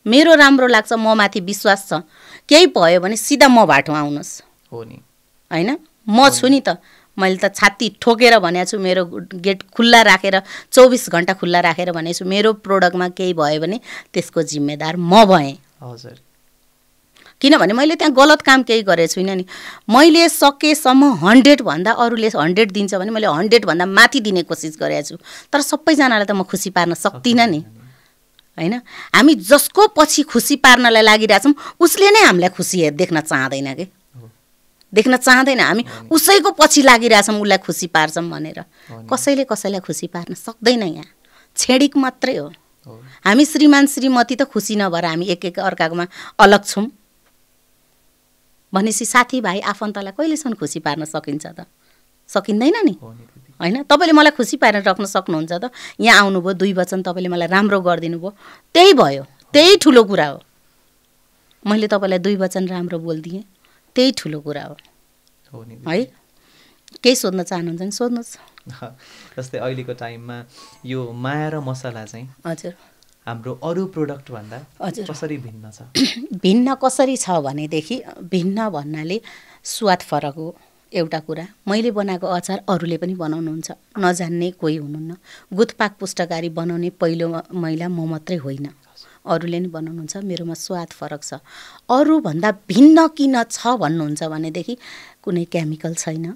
B: मेरो राम्रो लाग्छ, म माथि विश्वास छ, केही भयो भने सिधा म बाटो आउनुहोस् होइन। म छु नि त, मैले त छाती ठोकेर भनेको छु, मेरो गेट खुल्ला राखेर 24 घन्टा खुल्ला राखेर भनेको छु, मेरो प्रोडक्टमा केही भयो भने त्यसको जिम्मेदार म भएँ।
A: हजुर,
B: किनभने मैले त्यहाँ गलत काम केही गरेको छुइनँ नि। मैले सकेसम्म 100 भन्दा, अरूले 100 दिन्छ भने मैले 100 भन्दा माथि दिने कोसिस गरेको छु। तर सबैजनालाई त म खुसी पार्न सक्दिनँ नि होइन। हामी जसको पछि खुसी पार्नलाई लागिरहेछौँ उसले नै हामीलाई खुसी देख्न चाहँदैन कि, देख्न चाहँदैन। हामी उसैको पछि लागिरहेछौँ उसलाई खुसी पार्छौँ भनेर। कसैले कसैलाई खुसी पार्न सक्दैन, यहाँ छेडिक मात्रै हो। हामी श्रीमान श्रीमती त खुसी नभएर हामी एक अर्काकोमा अलग छौँ भनेपछि साथीभाइ आफन्तलाई कहिलेसम्म खुसी पार्न सकिन्छ त? सकिँदैन नि होइन। तपाईँले मलाई खुसी पारेर राख्न सक्नुहुन्छ त? यहाँ आउनुभयो, 2 वचन तपाईँले मलाई राम्रो गरिदिनु भयो, त्यही भयो, त्यही ठुलो कुरा हो। मैले तपाईँलाई 2 वचन राम्रो बोलिदिएँ, त्यही ठुलो कुरा हो है। केही सोध्न चाहनुहुन्छ भने सोध्नुहोस्।
A: जस्तै अहिलेको टाइममा यो माया र मसला चाहिँ
B: हजुर
A: हाम्रो अरू प्रोडक्ट भन्दा
B: हजुर
A: कसरी भिन्न छ?
B: भिन्न कसरी छ भनेदेखि भिन्न भन्नाले स्वाद फरक हो एउटा कुरा। मैले बनाएको अचार अरूले पनि बनाउनुहुन्छ, नजान्ने कोही हुनुहुन्न। गुथपाक पुष्टकारी बनाउने पहिलो महिला म मात्रै होइन, अरूले नि बनाउनुहुन्छ। मेरोमा स्वाद फरक छ। अरूभन्दा भिन्न किन छ भन्नुहुन्छ भनेदेखि कुनै केमिकल छैन,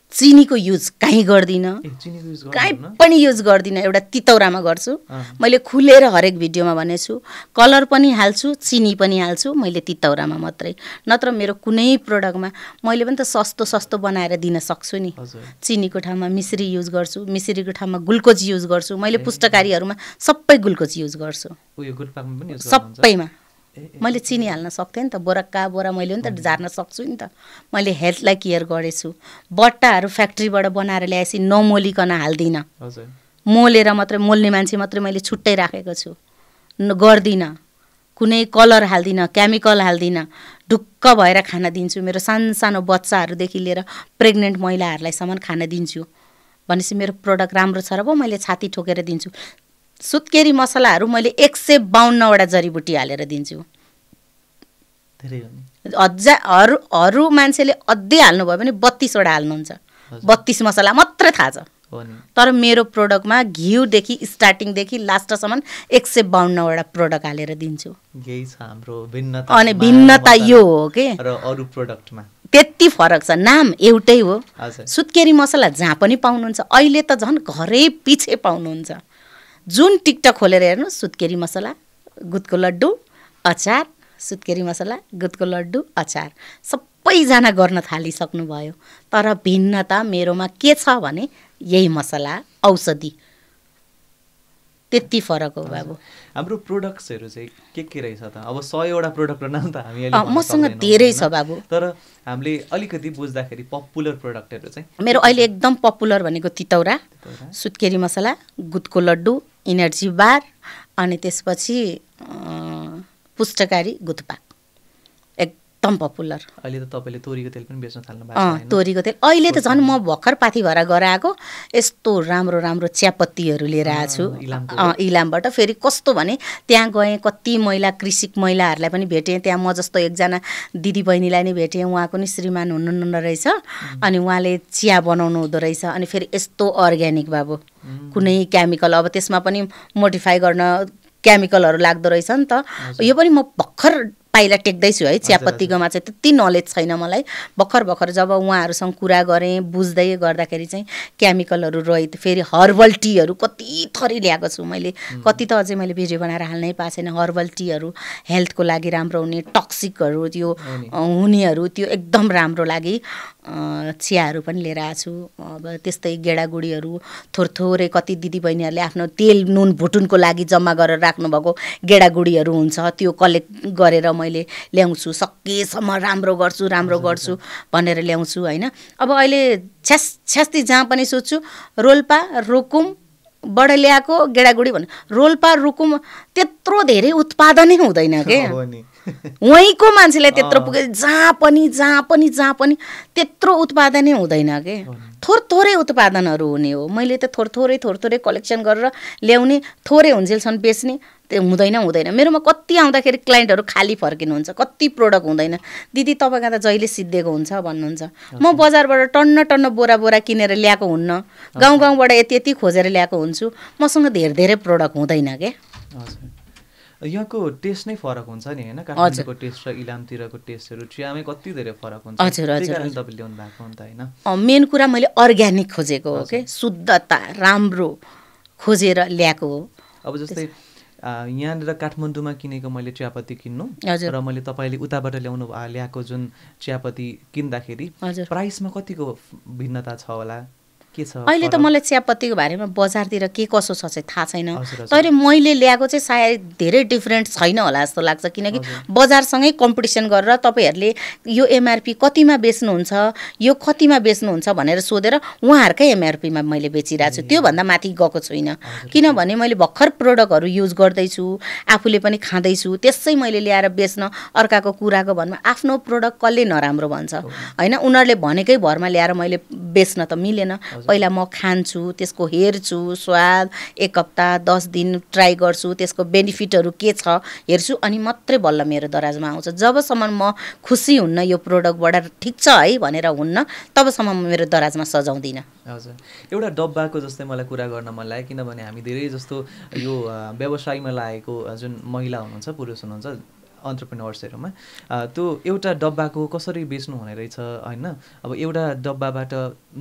B: चिनीको युज कहीँ गर्दिनँ, कहीँ पनि युज गर्दिनँ। एउटा तितौरामा गर्छु, मैले खुलेर हरेक भिडियोमा भनेछु। कलर पनि हाल्छु, चिनी पनि हाल्छु, मैले तितौरामा मात्रै। नत्र मेरो कुनै प्रोडक्टमा मैले पनि त सस्तो सस्तो बनाएर दिन सक्छु नि। चिनीको ठाउँमा मिश्री युज गर्छु, मिश्रीको ठाउँमा ग्लुकोज युज गर्छु। मैले पुष्टकारीहरूमा सबै ग्लुकोज युज गर्छु, सबैमा। मैले चिनी हाल्न सक्थेँ नि त, बोरा मैले नि त झार्न सक्छु नि त। मैले हेल्थलाई केयर गरेछु। बट्टाहरू फ्याक्ट्रीबाट बनाएर ल्याएपछि नमोलिकन हाल्दिनँ, मोलेर मात्रै, मोल्ने मान्छे मात्रै मैले छुट्टै राखेको छु, गर्दिनँ। कुनै कलर हाल्दिनँ, केमिकल हाल्दिनँ, ढुक्क भएर खान दिन्छु। मेरो सानो बच्चाहरूदेखि लिएर प्रेग्नेन्ट महिलाहरूलाईसम्म खान दिन्छु। भनेपछि मेरो प्रोडक्ट राम्रो छ र पो मैले छाती ठोकेर दिन्छु। सुत्केरी मसलाहरू मैले 152वटा जडीबुटी हालेर दिन्छु। अरू मान्छेले अझै हाल्नुभयो भने 32वटा हाल्नुहुन्छ, 32 मसला मात्रै थाहा छ। तर मेरो प्रोडक्टमा घिउदेखि स्टार्टिङदेखि लास्टसम्म 152वटा प्रोडक्ट हालेर दिन्छु।
A: यही छ हाम्रो भिन्नता।
B: अनि भिन्नता यो हो के
A: र अरू प्रोडक्टमा
B: त्यति फरक छ। नाम एउटै हो। सुत्केरी मसला जहाँ पनि पाउनुहुन्छ। अहिले त झन् घरै पछि पाउनुहुन्छ। जुन टिकटक खोलेर हेर्नु, सुत्केरी मसला, गुदको लड्डु, अचार, सुत्केरी मसला, गुदको लड्डु, अचार, सबैजना गर्न थालिसक्नुभयो। तर भिन्नता मेरोमा के छ भने यही मसला, औषधि, त्यति फरक हो बाबु।
A: हाम्रो प्रोडक्ट्सहरू चाहिँ के रहेछ त? अब 100वटा प्रोडक्टको नाम त हामी
B: मसँग धेरै छ बाबु।
A: तर हामीले अलिकति बुझ्दाखेरि पपुलर प्रोडक्टहरू चाहिँ
B: मेरो अहिले एकदम पपुलर भनेको तितौरा, सुत्केरी मसला, गुदको लड्डु, इनर्जी बार, अनि त्यसपछि पुष्टकारी गुथपाक, एकदम पपुलर।
A: अहिले त तपाईँले तोरीको तेल पनि बेच्न थाल्नु भएको छ।
B: तोरीको तेल अहिले त झन् म भर्खर पाथी भएर गएर आएको। यस्तो राम्रो राम्रो चियापत्तीहरू लिएर आएको छु इलामबाट। फेरि कस्तो भने त्यहाँ गएँ, कति महिला कृषिक महिलाहरूलाई पनि भेटेँ। त्यहाँ म जस्तो एकजना दिदी बहिनीलाई नै भेटेँ। उहाँको नि श्रीमान हुनुहुन्न रहेछ, अनि उहाँले चिया बनाउनु हुँदो रहेछ। अनि फेरि यस्तो अर्ग्यानिक बाबु, कुनै केमिकल, अब त्यसमा पनि मोडिफाई गर्न केमिकलहरू लाग्दो रहेछ नि त। यो पनि म भर्खर पाइला टेक्दैछु है। चियापत्तीकोमा चाहिँ त्यति नलेज छैन मलाई। भर्खर जब उहाँहरूसँग कुरा गरेँ, बुझ्दै गर्दाखेरि चाहिँ केमिकलहरू रहित। फेरि हर्बल टीहरू कति थरी ल्याएको छु मैले, कति त अझै मैले भिडियो बनाएर हाल्नै पाएको छैन। हर्बल टीहरू हेल्थको लागि राम्रो हुने, टक्सिकहरू त्यो हुनेहरू त्यो एकदम राम्रो लागि चियाहरू पनि लिएर आएको छु। अब त्यस्तै गेडागुडीहरू थोरै कति दिदीबहिनीहरूले आफ्नो तेल नुन भुटुनको लागि जम्मा गरेर राख्नुभएको गेडागुडीहरू हुन्छ, त्यो कलेक्ट गरेर मैले ल्याउँछु। सकेसम्म राम्रो गर्छु भनेर ल्याउँछु होइन। अब अहिले छ्यास्ती जहाँ पनि सोध्छु, रोल्पा रुकुमबाट ल्याएको गेडागुडी भन्नु। रोल्पा रुकुम त्यत्रो धेरै उत्पादनै हुँदैन के, वहीँको मान्छेलाई त्यत्रो पुगे। जहाँ पनि त्यत्रो उत्पादनै हुँदैन के, थोरै उत्पादनहरू हुने हो। मैले त थोरै कलेक्सन गरेर ल्याउने, थोरै हुन्जेलसम्म बेच्ने, त्यो हुँदैन। मेरोमा कति आउँदाखेरि क्लाइन्टहरू खाली फर्किनुहुन्छ, कति प्रोडक्ट हुँदैन। दिदी तपाईँका त जहिले सिद्धिएको हुन्छ भन्नुहुन्छ। म बजारबाट टन्न बोरा किनेर ल्याएको हुन्न, गाउँबाट यति खोजेर ल्याएको हुन्छु। मसँग धेरै प्रोडक्ट हुँदैन के।
A: यहाँको टेस्ट नै फरक हुन्छ नि होइन? काठमाडौँको टेस्ट र इलामतिरको टेस्टहरू चियामै कति धेरै फरक हुन्छ।
B: हजुर
A: तपाईँले ल्याउनु भएको हो नि त होइन?
B: मेन कुरा मैले अर्ग्यानिक खोजेको हो के, शुद्धता राम्रो खोजेर ल्याएको हो।
A: अब जस्तै यहाँनिर काठमाडौँमा किनेको मैले चियापत्ती किन्नु र मैले तपाईँले उताबाट ल्याएको जुन चियापत्ती किन्दाखेरि प्राइसमा कतिको भिन्नता छ होला? अहिले
B: त मलाई चियापत्तीको बारेमा बजारतिर के कसो छ चाहिँ थाहा छैन। तर मैले ल्याएको चाहिँ सायद धेरै डिफ्रेन्ट छैन होला जस्तो लाग्छ, किनकि बजारसँगै कम्पिटिसन गरेर तपाईँहरूले यो एमआरपी कतिमा बेच्नुहुन्छ, यो कतिमा बेच्नुहुन्छ भनेर सोधेर उहाँहरूकै एमआरपीमा मैले बेचिरहेको छु। त्योभन्दा माथि गएको छुइनँ, किनभने मैले भर्खर प्रोडक्टहरू युज गर्दैछु, आफूले पनि खाँदैछु। त्यसै मैले ल्याएर बेच्न अर्काको कुराको भरमा आफ्नो प्रोडक्ट कसले नराम्रो भन्छ होइन? उनीहरूले भनेकै भरमा ल्याएर मैले बेच्न त मिलेन। पहिला म खान्छु, त्यसको हेर्छु स्वाद, 1 हप्ता 10 दिन ट्राई गर्छु, त्यसको बेनिफिटहरू के छ हेर्छु, अनि मात्रै बल्ल मेरो दराजमा आउँछ। जबसम्म म खुसी हुन्न यो प्रोडक्टबाट ठिक छ है भनेर हुन्न, तबसम्म म मेरो दराजमा सजाउँदिनँ।
A: हजुर, एउटा डब्बाको जस्तै मलाई कुरा गर्न मन लाग्यो, किनभने हामी धेरै जस्तो यो व्यवसायमा लागेको जुन महिला हुनुहुन्छ, पुरुष हुनुहुन्छ, एन्टरप्रेन्योर्सहरूमा त्यो एउटा डब्बाको कसरी बेच्नु हुने रहेछ होइन, अब एउटा डब्बाबाट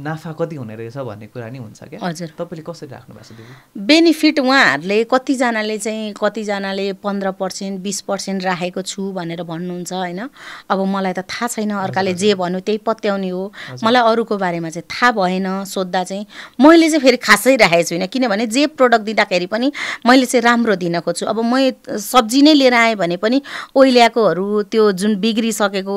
A: नाफा कति हुने रहेछ भन्ने कुरा नि हुन्छ क्या।
B: हजुर,
A: तपाईँले कसरी राख्नु भएको छ दिदी?
B: बेनिफिट उहाँहरूले कतिजनाले चाहिँ 15% 20% राखेको छु भनेर भन्नुहुन्छ होइन। अब मलाई त थाहा छैन, अर्काले जे भन्यो त्यही पत्याउने हो। मलाई अरूको बारेमा चाहिँ थाहा भएन, सोद्धा चाहिँ मैले चाहिँ फेरि खासै राखेको छुइनँ, किनभने जे प्रोडक्ट दिँदाखेरि पनि मैले चाहिँ राम्रो दिन खोज्छु। अब म सब्जी नै लिएर आएँ भने पनि ओइल्याएकोहरू, त्यो जुन बिग्रिसकेको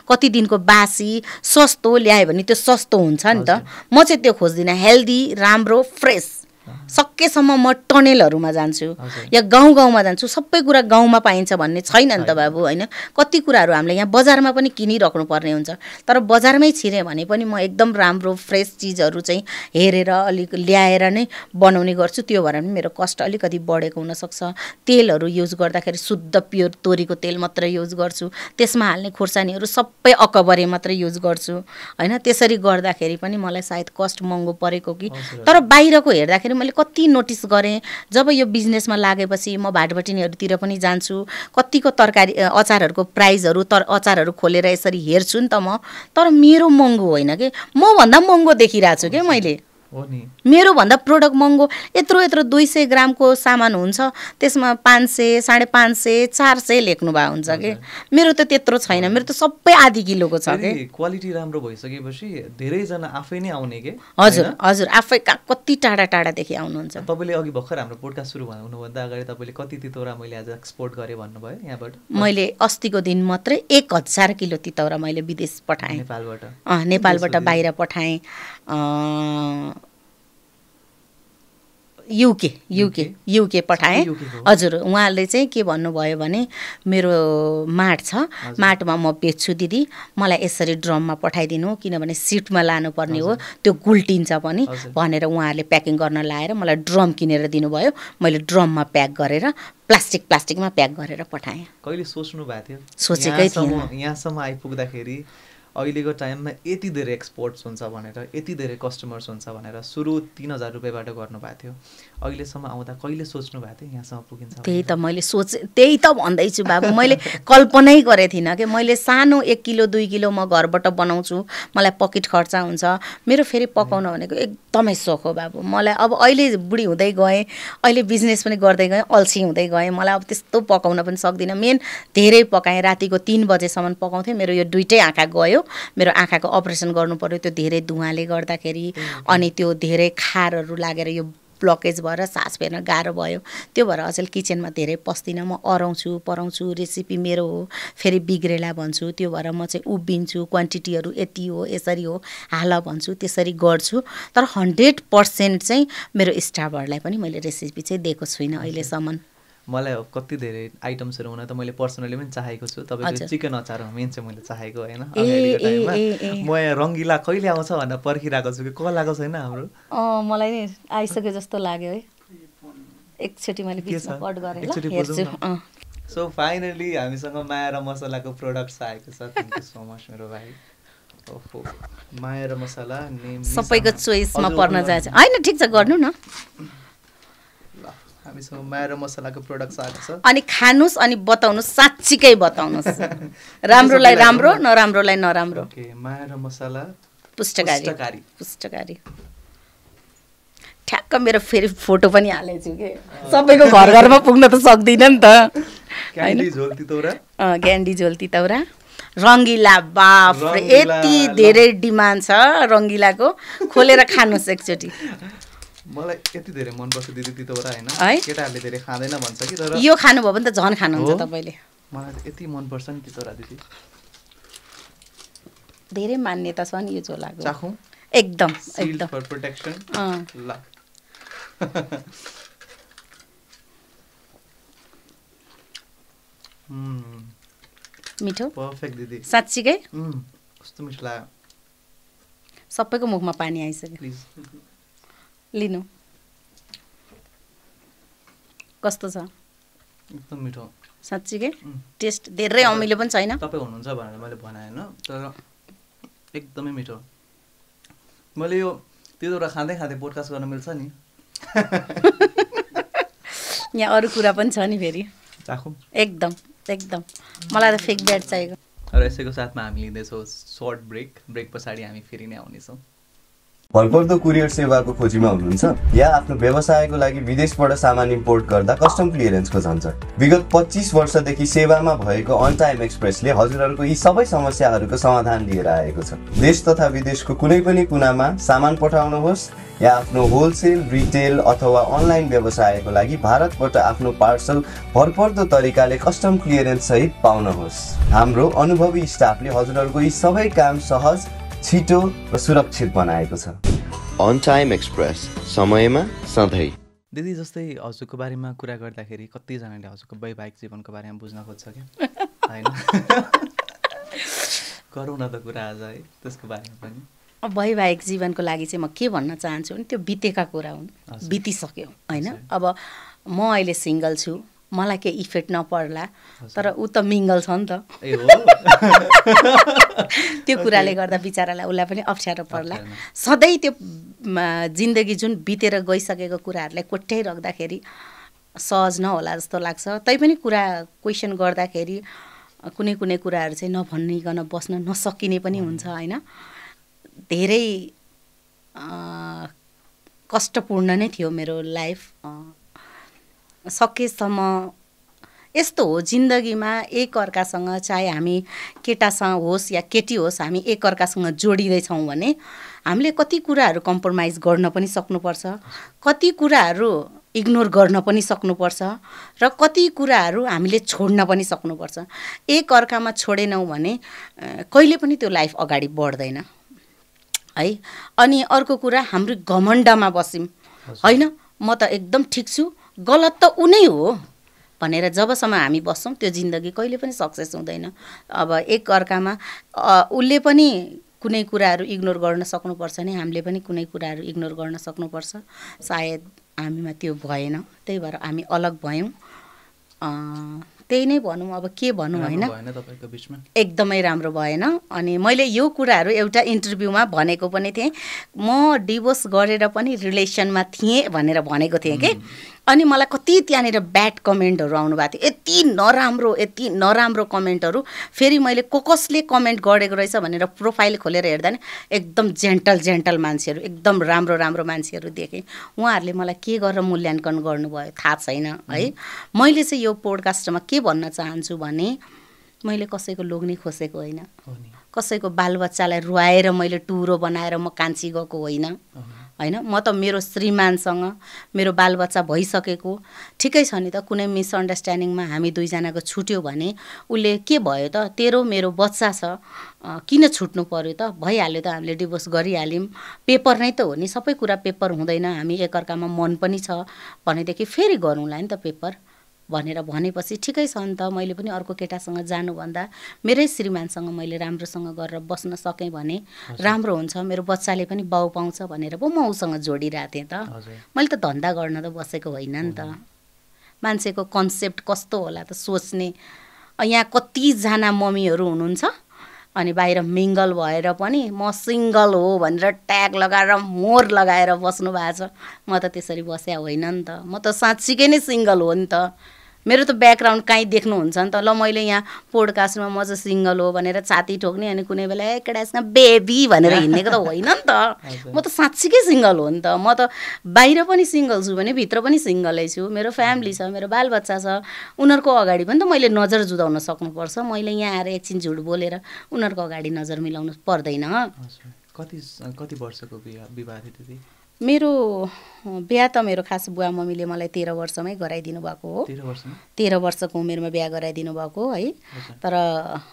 B: कति दिनको बासी सस्तो ल्यायो भने त्यो सस्तो हुन्छ नि त। म चाहिँ त्यो खोज्दिनँ, हेल्दी राम्रो फ्रेस। सकेसम्म म टनेलहरूमा जान्छु या गाउँ गाउँमा जान्छु, सबै कुरा गाउँमा पाइन्छ भन्ने छैन नि त बाबु होइन। कति कुराहरू हामीले यहाँ बजारमा पनि किनिराख्नु पर्ने हुन्छ, तर बजारमै छिरेँ भने पनि म एकदम राम्रो फ्रेस चिजहरू चाहिँ हेरेर अलिक ल्याएर नै बनाउने गर्छु। त्यो भएर पनि मेरो कस्ट अलिकति बढेको हुनसक्छ। तेलहरू युज गर्दाखेरि शुद्ध प्योर तोरीको तेल मात्र युज गर्छु, त्यसमा हाल्ने खुर्सानीहरू सबै अकबरे मात्र युज गर्छु होइन। त्यसरी गर्दाखेरि पनि मलाई सायद कस्ट महँगो परेको कि, तर बाहिरको हेर्दाखेरि मैले कति नोटिस गरेँ। जब यो बिजनेसमा लागेपछि म भाटबटिनीहरूतिर पनि जान्छु, कतिको तरकारी अचारहरूको प्राइसहरू अचारहरू खोलेर यसरी हेर्छु नि त म, तर मेरो महँगो होइन कि, मभन्दा महँगो देखिरहेको छु क्या मैले। मेरो भन्दा प्रोडक्ट महँगो, यत्रो 200 ग्रामको सामान हुन्छ, त्यसमा 500 550 400 लेख्नु भएको हुन्छ कि। मेरो त त्यत्रो छैन, मेरो त सबै आधी किलोको छ कि।
A: क्वालिटी राम्रो भइसकेपछि धेरैजना आफै नै आउने के।
B: हजुर हजुर, आफै कति टाढा टाढादेखि आउनुहुन्छ।
A: तपाईँले अघि भर्खर हाम्रो पोडकास्ट सुरु हुनुभन्दा अगाडि तपाईँले कति तितौरा मैले आज एक्सपोर्ट गरेँ भन्नुभयो यहाँबाट?
B: मैले अस्तिको दिन मात्रै 1000 किलो तितौरा मैले विदेश पठाएँ, नेपालबाट बाहिर पठाएँ। युके पठाएँ। हजुर, उहाँले चाहिँ के भन्नुभयो भने मेरो माठ छ, माटमा म बेच्छु दिदी, मलाई यसरी ड्रममा पठाइदिनु, किनभने सिटमा लानुपर्ने हो, त्यो गुल्टिन्छ पनि भनेर उहाँहरूले प्याकिङ गर्न लाएर मलाई ड्रम किनेर दिनुभयो। मैले ड्रममा प्याक गरेर प्लास्टिकमा प्याक गरेर पठाएँ।
A: कहिले सोच्नु भएको थियो?
B: सोचेकै थिएन
A: यहाँसम्म आइपुग्दाखेरि अहिलेको टाइममा यति धेरै एक्सपोर्ट्स हुन्छ भनेर, यति धेरै कस्टमर्स हुन्छ भनेर सुरु 3000 रुपियाँबाट गर्नुभएको थियो। अहिलेसम्म आउँदा कहिले सोच्नु भएको थियो यहाँसम्म पुगिन्छ?
B: त्यही त मैले त्यही त भन्दैछु बाबु, मैले कल्पनै गरेको थिइनँ कि मैले सानो 1 किलो 2 किलो म घरबाट बनाउँछु, मलाई पकेट खर्चा हुन्छ। मेरो फेरि पकाउन भनेको एकदमै सोख हो बाबु मलाई। अब अहिले बुढी हुँदै गएँ, अहिले बिजनेस पनि गर्दै गएँ, अल्छी हुँदै गएँ, मलाई अब त्यस्तो पकाउन पनि सक्दिनँ। मेन धेरै पकाएँ, रातिको 3 बजेसम्म पकाउँथेँ। मेरो यो दुइटै आँखा गयो, मेरो आँखाको अपरेसन गर्नु पर्यो त्यो धेरै धुवाँले गर्दाखेरि, अनि त्यो धेरै खारहरू लागेर यो ब्लकेज भएर सास फेर्न गाह्रो भयो। त्यो भएर अचेल किचनमा धेरै पस्दिनँ, म अराउँछु पराउँछु, रेसिपी मेरो हो, फेरि बिग्रेला भन्छु, त्यो भएर म चाहिँ उभिन्छु, क्वान्टिटीहरू यति हो यसरी हो हाल भन्छु, त्यसरी गर्छु। तर 100% चाहिँ मेरो स्टाफहरूलाई पनि मैले रेसिपी चाहिँ दिएको छुइनँ अहिलेसम्म।
A: मलाई कति धेरै आइटम्सहरू हुन त मैले पर्सनली पनि चाहेको छु। तपाईँको चिकन अचार हो मेन चाहिँ मैले चाहेको होइन। अगाडिको टाइममा म यहाँ रङ्गिला कहिले आउँछ भनेर पर्खिरहेको छु कि कल आएको छैन हाम्रो।
B: मलाई नि आइसक्यो जस्तो लाग्यो है, एकचोटि मैले बिचमा कट गरेँ ल हेर्छु।
A: सो फाइनली हामीसँग माया र मसलाको प्रोडक्ट्स आएको छ। थ्याङ्क यू सो मच मेरो भाइ। ओहो, माया र मसला नेम
B: सबैको चोइसमा पर्न जान्छ हैन, ठिक छ गर्नु न।
A: हामीसँग माया र मसलाको प्रोडक्ट्स आएको छ।
B: अनि खानुस् अनि बताउनुस्, साँच्चीकै बताउनुस्, राम्रोलाई राम्रो नराम्रोलाई नराम्रो।
A: ओके, माया र मसला
B: पुष्टकारी ठ्याक्क मेरो फेरि फोटो पनि हालेको छु के, सबैको घर घरमा पुग्न त सक्दिनँ नि त।
A: ग्यान्डी झोल तितौरा,
B: ग्यान्डी झोल तितौरा, रङ्गिला, बाफ यति धेरै डिमान्ड छ रङ्गिलाको, खोलेर खानुस् एकचोटि।
A: मलाई यति धेरै मनपर्छ दिदी तितौरा हैन, केटाहरूले धेरै खाँदैन भन्छ कि, तर
B: यो खानुभयो भने त झन् खानुहुन्छ तपाईँले।
A: मलाई त यति मनपर्छ नि तितौरा दिदी,
B: धेरै मान्यता छ नि यो झोलाको।
A: चाखौँ?
B: एकदम
A: एकदम फर प्रोटेक्सन। ल
B: मिठो
A: पर्फेक्ट दिदी,
B: साँच्चीकै
A: कस्तो मिठो लाग्यो।
B: सबैको मुखमा पानी आइसक्यो। लिनु कस्तो छ?
A: एकदम मिठो।
B: साँच्चीकै टेस्ट धेरै अमिलो पनि छैन।
A: तपाईँ हुनुहुन्छ भनेर मैले भने होइन, तर एकदमै मिठो। मैले यो तिनवटा खाँदै खाँदै पोडकास्ट गर्न मिल्छ नि।
B: यहाँ अरू कुरा पनि छ नि फेरि।
A: चाखौँ।
B: एकदम एकदम मलाई त फेक ब्याट चाहिएको।
A: र यसैको साथमा हामी लिँदैछौँ सर्ट ब्रेक पछाडि हामी फेरि नै आउनेछौँ।
C: भरपर्दो कुरियर सेवाको खोजीमा हुनुहुन्छ या आफ्नो व्यवसायको लागि विदेशबाट सामान इम्पोर्ट गर्दा कस्टम क्लियरेन्सको झन्झट? विगत 25 वर्षदेखि सेवामा भएको अन टाइम एक्सप्रेसले हजुरहरूको यी सबै समस्याहरूको समाधान लिएर आएको छ। देश तथा विदेशको कुनै पनि कुनामा सामान पठाउनुहोस् या आफ्नो होलसेल, रिटेल अथवा अनलाइन व्यवसायको लागि भारतबाट आफ्नो पार्सल भरपर्दो तरिकाले कस्टम क्लियरेन्स सहित पाउनुहोस्। हाम्रो अनुभवी स्टाफले हजुरहरूको यी सबै काम सहज, छिटो र सुरक्षित बनाएको छ।
D: अन टाइम एक्सप्रेस, समयमा सधैँ।
A: दिदी, जस्तै हजुरको बारेमा कुरा गर्दाखेरि कतिजनाले हजुरको वैवाहिक जीवनको बारेमा बुझ्न खोज्छ क्या, होइन? गरौँ न त कुरा आज है त्यसको बारेमा पनि।
B: वैवाहिक जीवनको लागि चाहिँ म के भन्न चाहन्छु भने त्यो बितेका कुरा हुन्, बितिसक्यो होइन। अब म अहिले सिङ्गल छु, मलाई केही इफेक्ट नपर्ला, तर ऊ त मिङ्गल छ नि त। त्यो कुराले गर्दा बिचरालाई उसलाई पनि अप्ठ्यारो पर्ला। सधैँ त्यो जिन्दगी जुन बितेर गइसकेको कुराहरूलाई कोट्याइराख्दाखेरि सहज नहोला जस्तो लाग्छ। तैपनि कुरा क्वेसन गर्दाखेरि कुनै कुनै कुराहरू चाहिँ नभनिकन बस्न नसकिने पनि हुन्छ होइन। धेरै कष्टपूर्ण नै थियो मेरो लाइफ। सकेसम्म यस्तो हो जिन्दगीमा, एकअर्कासँग चाहे हामी केटासँग होस् या केटी होस्, हामी एकअर्कासँग जोडिँदैछौँ भने हामीले कति कुराहरू कम्प्रोमाइज गर्न पनि सक्नुपर्छ, कति कुराहरू इग्नोर गर्न पनि सक्नुपर्छ र कति कुराहरू हामीले छोड्न पनि सक्नुपर्छ। एकअर्कामा छोडेनौँ भने कहिले पनि त्यो लाइफ अगाडि बढ्दैन है। अनि अर्को कुरा, हाम्रो घमण्डमा बस्यौँ होइन, म त एकदम ठिक छु, गलत त ऊ नै हो भनेर जबसम्म हामी बस्छौँ त्यो जिन्दगी कहिले पनि सक्सेस हुँदैन। अब एकअर्कामा उसले पनि कुनै कुराहरू इग्नोर गर्न सक्नुपर्छ नि, हामीले पनि कुनै कुराहरू इग्नोर गर्न सक्नुपर्छ। सायद हामीमा त्यो भएन, त्यही भएर हामी अलग भयौँ। त्यही नै भनौँ, अब के भनौँ होइन। एकदमै राम्रो भएन। अनि मैले यो कुराहरू एउटा इन्टरभ्यूमा भनेको पनि थिएँ, म डिभोर्स गरेर पनि रिलेसनमा थिएँ भनेर भनेको थिएँ कि। अनि मलाई कति त्यहाँनिर ब्याड कमेन्टहरू आउनु भएको थियो, यति नराम्रो कमेन्टहरू। फेरि मैले कसले कमेन्ट गरेको रहेछ भनेर प्रोफाइल खोलेर हेर्दा नि एकदम जेन्टल मान्छेहरू, एकदम राम्रो मान्छेहरू देखेँ। उहाँहरूले मलाई के गरेर मूल्याङ्कन गर्नुभयो थाहा छैन है। मैले चाहिँ यो पोडकास्टमा के भन्न चाहन्छु भने, मैले कसैको लोग्ने खोसेको होइन, कसैको बालबच्चालाई रुवाएर मैले टुरो बनाएर म कान्छी गएको होइन होइन। म त मेरो श्रीमानसँग मेरो बालबच्चा भइसकेको, ठिकै छ नि त। कुनै मिसअन्डरस्ट्यान्डिङमा हामी दुईजनाको छुट्यो भने उसले के भयो त, तेरो मेरो बच्चा छ, किन छुट्नु पर्यो त, भइहाल्यो त, हामीले डिभोर्स गरिहाल्यौँ, पेपर नै त हो नि, सबै कुरा पेपर हुँदैन। हामी एकअर्कामा मन पनि छ भनेदेखि फेरि गरौँला नि त पेपर भनेर भनेपछि ठिकै छ नि त। मैले पनि अर्को केटासँग जानुभन्दा मेरै श्रीमानसँग मैले राम्रोसँग गरेर बस्न सकेँ भने राम्रो हुन्छ, मेरो बच्चाले पनि बाउ पाउँछ भनेर पो म उसँग जोडिरहेको थिएँ त। मैले त धन्दा गर्न त बसेको होइन नि त। मान्छेको कन्सेप्ट कस्तो होला त सोच्ने। यहाँ कतिजना मम्मीहरू हुनुहुन्छ अनि बाहिर मिङ्गल भएर पनि म सिङ्गल हो भनेर ट्याग लगाएर मोर लगाएर बस्नु भएको छ। म त त्यसरी बस्या होइन नि त। म त साँच्चीकै नै सिङ्गल हो नि त। मेरो त ब्याकग्राउन्ड कहीँ देख्नुहुन्छ नि त। ल मैले यहाँ पोडकास्टमा म चाहिँ सिङ्गल हो भनेर छाती ठोक्ने अनि कुनै बेला केटासँग बेबी भनेर हिँडेको त होइन नि त। म त साँच्चीकै सिङ्गल हो नि त। म त बाहिर पनि सिङ्गल छु भने भित्र पनि सिङ्गलै छु। मेरो फ्यामिली छ, मेरो बालबच्चा छ, उनीहरूको अगाडि पनि त मैले नजर जुदाउन सक्नुपर्छ। मैले यहाँ आएर एकछिन झुट बोलेर उनीहरूको अगाडि नजर मिलाउनु पर्दैन।
A: कति वर्षको विवाह थियो दिदी?
B: मेरो बिहा त मेरो खास बुवा मम्मीले मलाई 13 वर्षमै गराइदिनु भएको हो। 13 वर्षको उमेरमा बिहा गराइदिनु भएको है। तर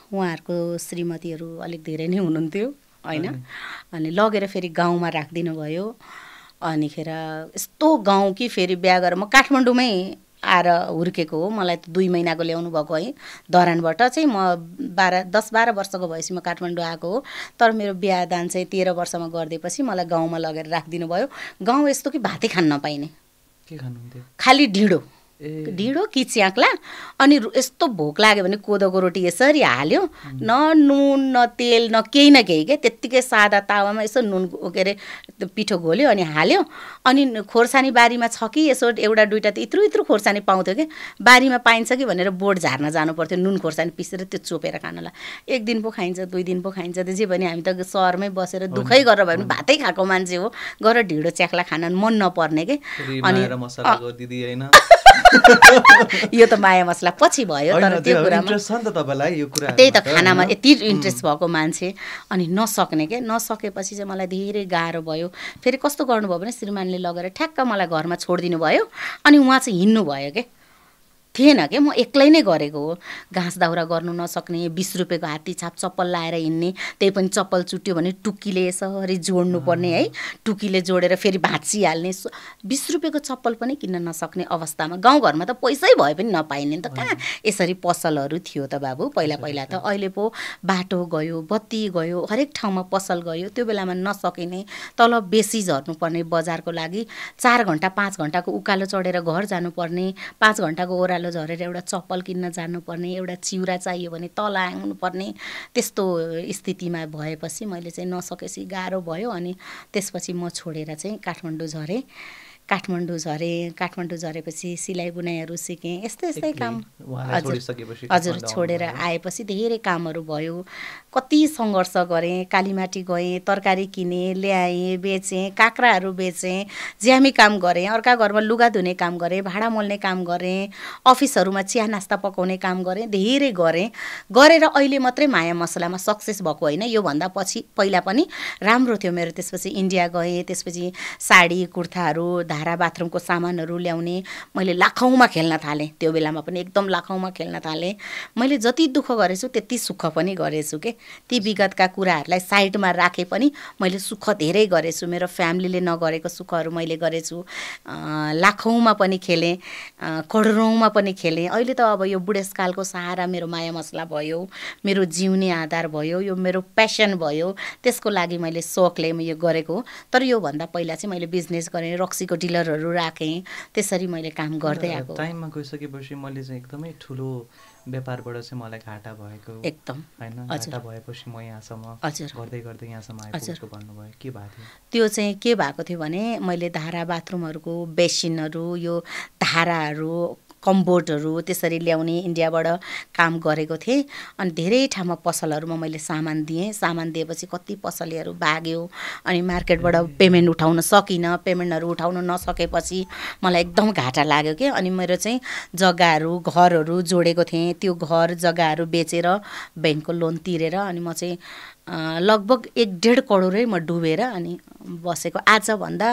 B: उहाँहरूको श्रीमतीहरू अलिक धेरै नै हुनुहुन्थ्यो होइन। अनि लगेर फेरि गाउँमा राखिदिनु भयो। अनिखेर यस्तो गाउँ कि फेरि बिहा गरेर म काठमाडौँमै आएर हुर्केको हो। मलाई त 2 महिनाको ल्याउनु भएको है धरानबाट चाहिँ। म 10-12 वर्षको भएपछि म काठमाडौँ आएको हो। तर मेरो बिहादान चाहिँ 13 वर्षमा गरिदिएपछि मलाई गाउँमा लगेर राखिदिनु भयो। गाउँ यस्तो कि भातै खान नपाइने,
A: के खानुहुन्थ्यो?
B: खालि ढिँडो कि च्याक्ला। अनि यस्तो भोक लाग्यो भने कोदोको रोटी यसरी हाल्यो, न नुन न तेल न केही के त्यत्तिकै सादा तावामा यसो नुन के अरे पिठो घोल्यो अनि हाल्यो। अनि खोर्सानी बारीमा छ कि यसो एउटा दुइटा त इत्रु खोर्सानी पाउँथ्यो कि, बारीमा पाइन्छ कि भनेर बोट झार्न जानु पर्थ्यो नुन खोर्सानी पिसेर त्यो चोपेर खानलाई। 1 दिन पो खाइन्छ, 2 दिन पो खाइन्छ, त्यसै भने हामी त सहरमै बसेर दुखै गरेर भए पनि भातै खाएको मान्छे हो, गएर ढिँडो च्याक्ला खान मन नपर्ने के। अनि यो त माया मसला पछि भयो, तर त्यो कुरामा त्यही त खानामा यति इन्ट्रेस्ट भएको मान्छे अनि नसकेपछि चाहिँ मलाई धेरै गाह्रो भयो। फेरि कस्तो गर्नुभयो भने श्रीमानले लगेर ठ्याक्क मलाई घरमा छोडिदिनु भयो। अनि उहाँ चाहिँ हिँड्नु भयो के, थिएन के, म एक्लै नै गरेको हो। घाँस दाउरा गर्नु नसक्ने, 20 रुपियाँको हात्ती छाप चप्पल लाएर हिँड्ने, त्यही पनि चप्पल चुट्यो भने टुक्कीले यसरी जोड्नु पर्ने है, टुक्कीले जोडेर फेरि भाँचिहाल्ने। 20 रुपियाँको चप्पल पनि किन्न नसक्ने अवस्थामा। गाउँघरमा त पैसै भए पनि नपाइने नि त, कहाँ यसरी पसलहरू थियो त बाबु पहिला त। अहिले पो बाटो गयो, बत्ती गयो, हरेक ठाउँमा पसल गयो। त्यो बेलामा नसकिने, तल बेसी झर्नुपर्ने बजारको लागि, 4 घन्टा 5 घन्टाको उकालो चढेर घर जानुपर्ने, 5 घन्टाको ओह्रालो झरेर एउटा चप्पल किन्न जानुपर्ने, एउटा चिउरा चाहियो भने तल आउनुपर्ने, त्यस्तो स्थितिमा भएपछि मैले चाहिँ नसकेपछि गाह्रो भयो। अनि त्यसपछि म छोडेर चाहिँ काठमाडौँ झरेपछि सिलाइ बुनाइहरू सिकेँ, यस्तै काम। हजुर छोडेर आएपछि धेरै कामहरू भयो, कति सङ्घर्ष गरेँ। कालीमाटी गएँ, तरकारी किनेँ, ल्याएँ, बेचेँ, काँक्राहरू बेचेँ, ज्यामी काम गरेँ, अर्का घरमा लुगा धुने काम गरेँ, भाडा मोल्ने काम गरेँ, अफिसहरूमा चिया नास्ता पकाउने काम गरेँ, धेरै गरेर अहिले मात्रै माया मसलामा सक्सेस भएको होइन, योभन्दा पहिला पनि राम्रो थियो मेरो। त्यसपछि इन्डिया गएँ, त्यसपछि साडी कुर्ताहरू, धारा बाथरुमको सामानहरू ल्याउने, मैले लाखौँमा खेल्न थालेँ। त्यो बेलामा पनि एकदम लाखौँमा खेल्न थालेँ। मैले जति दुःख गरेछु त्यति सुख पनि गरेछु के। ती विगतका कुराहरूलाई साइडमा राखे पनि मैले सुख धेरै गरेछु। मेरो फ्यामिलीले नगरेको सुखहरू मैले गरेछु। लाखौँमा पनि खेलेँ, करोडौँमा पनि खेलेँ। अहिले त अब यो बुढेसकालको सहारा मेरो माया मसला भयो, मेरो जिउने आधार भयो, यो मेरो प्यासन भयो। त्यसको लागि मैले सोखले यो गरेको। तर योभन्दा पहिला चाहिँ मैले बिजनेस गरेँ, रक्सीको डिलरहरू राखेँ, त्यसरी मैले काम गर्दै आएको।
A: टाइममा गइसकेपछि मैले चाहिँ एकदमै ठुलो व्यापारबाट चाहिँ मलाई घाटा भएको
B: एकदम
A: हैन। घाटा भएपछि म यहाँसम्म गर्दै यहाँसम्म आइपुगेको भन्नुभयो, के भएको थियो?
B: त्यो चाहिँ के भएको थियो भने मैले धारा बाथरुमहरूको बेसिनहरू, यो धाराहरू, कम्बोर्डहरू त्यसरी ल्याउने इन्डियाबाट काम गरेको थिएँ। अनि धेरै ठाउँमा पसलहरूमा मैले सामान दिएँ। सामान दिएपछि कति पसलेहरू भाग्यो। अनि मार्केटबाट पेमेन्ट उठाउन सकिनँ। पेमेन्टहरू उठाउन नसकेपछि मलाई एकदम घाटा लाग्यो कि। अनि मेरो चाहिँ जग्गाहरू, घरहरू जोडेको थिएँ, त्यो घर जग्गाहरू बेचेर ब्याङ्कको लोन तिरेर अनि म चाहिँ लगभग 1.5 करोडै म डुबेर अनि बसेको। आजभन्दा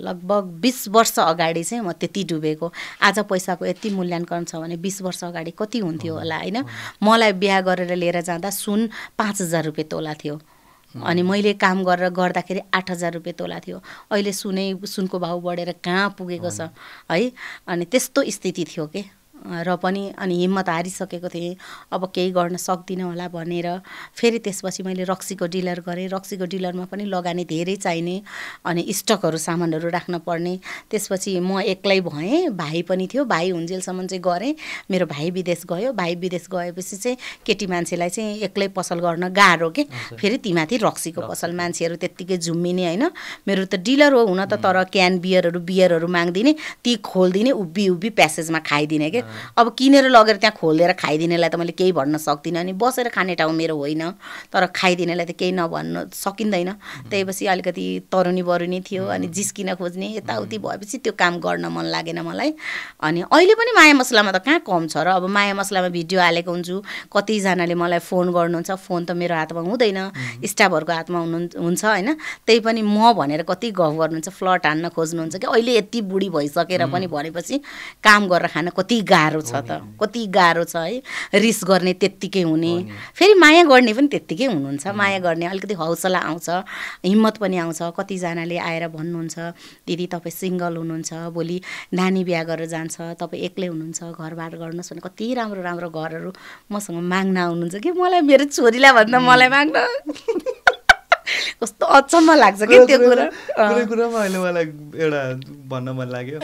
B: लगभग 20 वर्ष अगाडि चाहिँ म त्यति डुबेको। आज पैसाको यति मूल्याङ्कन छ भने 20 वर्ष अगाडि कति हुन्थ्यो होला होइन। मलाई बिहा गरेर लिएर जाँदा सुन 5,000 रुपियाँ तोला थियो। अनि मैले काम गरेर गर्दाखेरि 8,000 रुपियाँ तोला थियो। अहिले सुनको भाउ बढेर कहाँ पुगेको छ है। अनि त्यस्तो स्थिति थियो के। र पनि अनि हिम्मत हारिसकेको थिएँ, अब केही गर्न सक्दिनँ होला भनेर। फेरि त्यसपछि मैले रक्सीको डिलर गरेँ। रक्सीको डिलरमा पनि लगानी धेरै चाहिने अनि स्टकहरू सामानहरू राख्न पर्ने। त्यसपछि म एक्लै भएँ, भाइ पनि थियो। भाइ हुन्जेलसम्म चाहिँ गरेँ। मेरो भाइ विदेश गयो। भाइ विदेश गएपछि चाहिँ केटी मान्छेलाई चाहिँ एक्लै पसल गर्न गाह्रो के। फेरि तीमाथि रक्सीको पसल, मान्छेहरू त्यत्तिकै झुम्मिने होइन। मेरो त डिलर हो हुन त, तर क्यान बियरहरू माग्दिने, ती खोलिदिने, उभि प्यासेजमा खाइदिने के। अब किनेर लगेर त्यहाँ खोलेर खाइदिनेलाई त मैले केही भन्न सक्दिनँ। अनि बसेर खाने ठाउँ मेरो होइन, तर खाइदिनेलाई त केही नभन्न सकिँदैन। त्यसपछि अलिकति तरुनी बरुनी थियो अनि जिस्किन खोज्ने, यताउति भएपछि त्यो काम गर्न मन लागेन मलाई। अनि अहिले पनि माया मसलामा त कहाँ कम छ र। अब माया मसलामा भिडियो हालेको हुन्छु, कतिजनाले मलाई फोन गर्नुहुन्छ। फोन त मेरो हातमा हुँदैन, स्टाफहरूको हातमा हुन्छ होइन। त्यही पनि म भनेर कति गफ गर्नुहुन्छ, फ्लट हान्न खोज्नुहुन्छ कि अहिले यति बुढी भइसकेर पनि भनेपछि काम गरेर खान कति गाह्रो छ त, कति गाह्रो छ है। रिस गर्ने त्यत्तिकै हुने, फेरि माया गर्ने पनि त्यत्तिकै हुनुहुन्छ। माया गर्ने अलिकति हौसला आउँछ, हिम्मत पनि आउँछ। कतिजनाले आएर भन्नुहुन्छ दिदी तपाईँ सिङ्गल हुनुहुन्छ, भोलि नानी बिहा गरेर जान्छ, तपाईँ एक्लै हुनुहुन्छ, घरबार गर्नुहोस् भने कति राम्रो राम्रो घरहरू मसँग माग्न आउनुहुन्छ कि मलाई मेरो छोरीलाई भन्दा मलाई माग्न कस्तो अचम्म लाग्छ कि त्यो
A: कुरामा अहिले मलाई एउटा भन्न मन लाग्यो।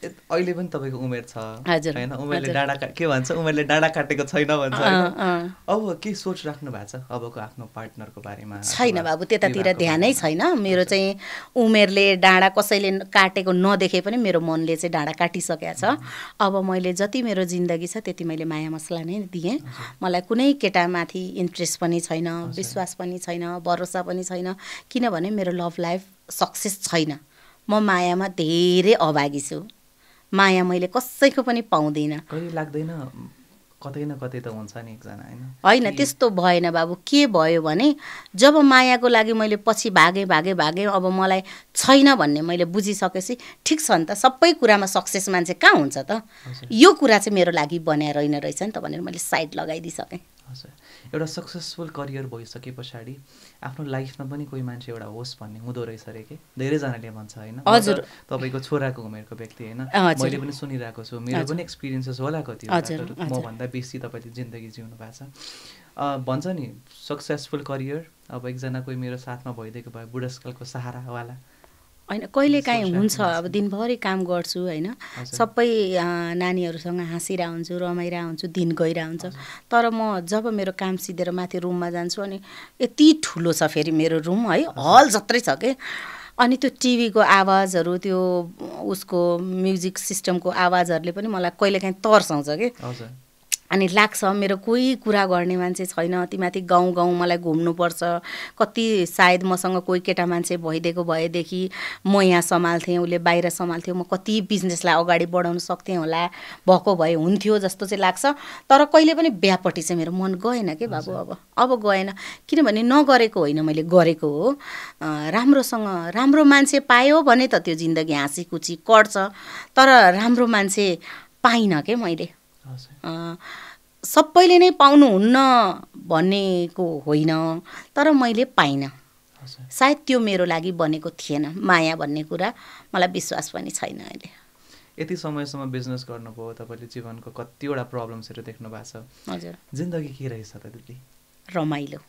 A: अहिले पनि तपाईँको उमेर छ होइन, उमेरले डाँडा के भन्छ, उमेरले डाँडा काटेको छैन भन्छ होइन। अब के सोच राख्नु भएको छ अबको आफ्नो पार्टनरको बारेमा?
B: छैन बाबु, त्यतातिर ध्यानै छैन मेरो चाहिँ। उमेरले डाँडा कसैले काटेको नदेखे पनि मेरो मनले चाहिँ डाँडा काटिसकेको छ। अब मैले जति मेरो जिन्दगी छ त्यति मैले माया मसला नै दिएँ। मलाई कुनै केटामाथि इन्ट्रेस्ट पनि छैन, विश्वास पनि छैन, भरोसा पनि छैन, किनभने मेरो लभ लाइफ सक्सेस छैन। म मायामा धेरै अभागी छु, माया मैले कसैको पनि पाउँदिनँ।
A: कहिले लाग्दैन कतै न कतै त हुन्छ नि एकजना
B: होइन त्यस्तो भएन बाबु। के भयो भने जब मायाको लागि मैले पछि भागेँ अब मलाई छैन भन्ने मैले बुझिसकेपछि ठिक छ नि त, सबै कुरामा सक्सेस मान्छे कहाँ हुन्छ त, यो कुरा चाहिँ मेरो लागि बनाएर रहेन रहेछ नि त भनेर मैले साइड लगाइदिइसकेँ।
A: हजुर, एउटा सक्सेसफुल करियर भइसके पछाडि आफ्नो लाइफमा पनि कोही मान्छे एउटा होस् भन्ने हुँदो रहेछ अरे कि धेरैजनाले भन्छ होइन।
B: हजुर,
A: तपाईँको छोराको उमेरको व्यक्ति होइन, मैले पनि सुनिरहेको छु, मेरो पनि एक्सपिरियन्सेस होला कति, मभन्दा बेसी तपाईँले जिन्दगी जिउनु भएको छ। भन्छ नि सक्सेसफुल करियर अब एकजना कोही मेरो साथमा भइदिएको भए बुढेसकालको सहारावाला
B: होइन, कहिलेकाहीँ हुन्छ। अब दिनभरि काम गर्छु होइन, सबै नानीहरूसँग हाँसिरहेको हुन्छु, रमाइरहेको हुन्छु, दिन गइरहेको हुन्छ। तर म जब मेरो काम सिधेर माथि रुममा जान्छु अनि यति ठुलो छ फेरि मेरो रुम है, हल जत्रै छ के, अनि त्यो टिभीको आवाजहरू, त्यो उसको म्युजिक सिस्टमको आवाजहरूले पनि मलाई कहिलेकाहीँ तर्साउँछ कि। अनि लाग्छ मेरो कोही कुरा गर्ने मान्छे छैन, तीमाथि गाउँ मलाई घुम्नुपर्छ। कति सायद मसँग कोही केटा मान्छे भइदिएको भएदेखि म यहाँ सम्हाल्थेँ, उसले बाहिर सम्हाल्थ्यो, म कति बिजनेसलाई अगाडि बढाउन सक्थेँ होला, भएको भए हुन्थ्यो जस्तो चाहिँ लाग्छ। तर कहिले पनि बिहापट्टि चाहिँ मेरो मन गएन कि बाबु, अब गएन। किनभने नगरेको होइन, मैले गरेको हो। राम्रोसँग राम्रो मान्छे पायो भने त त्यो जिन्दगी हाँसी खुसी कट्छ, तर राम्रो मान्छे पाइनँ के मैले। सबैले नै पाउनुहुन्न भनेको होइन, तर मैले पाइनँ। सायद त्यो मेरो लागि बनेको थिएन। माया भन्ने कुरा मलाई विश्वास पनि छैन अहिले।
A: यति समयसम्म बिजनेस गर्नुभयो, तपाईँले जीवनको कतिवटा प्रब्लम्सहरू देख्नु भएको छ।
B: हजुर,
A: जिन्दगी के रहेछ त दिदी?
B: रमाइलो,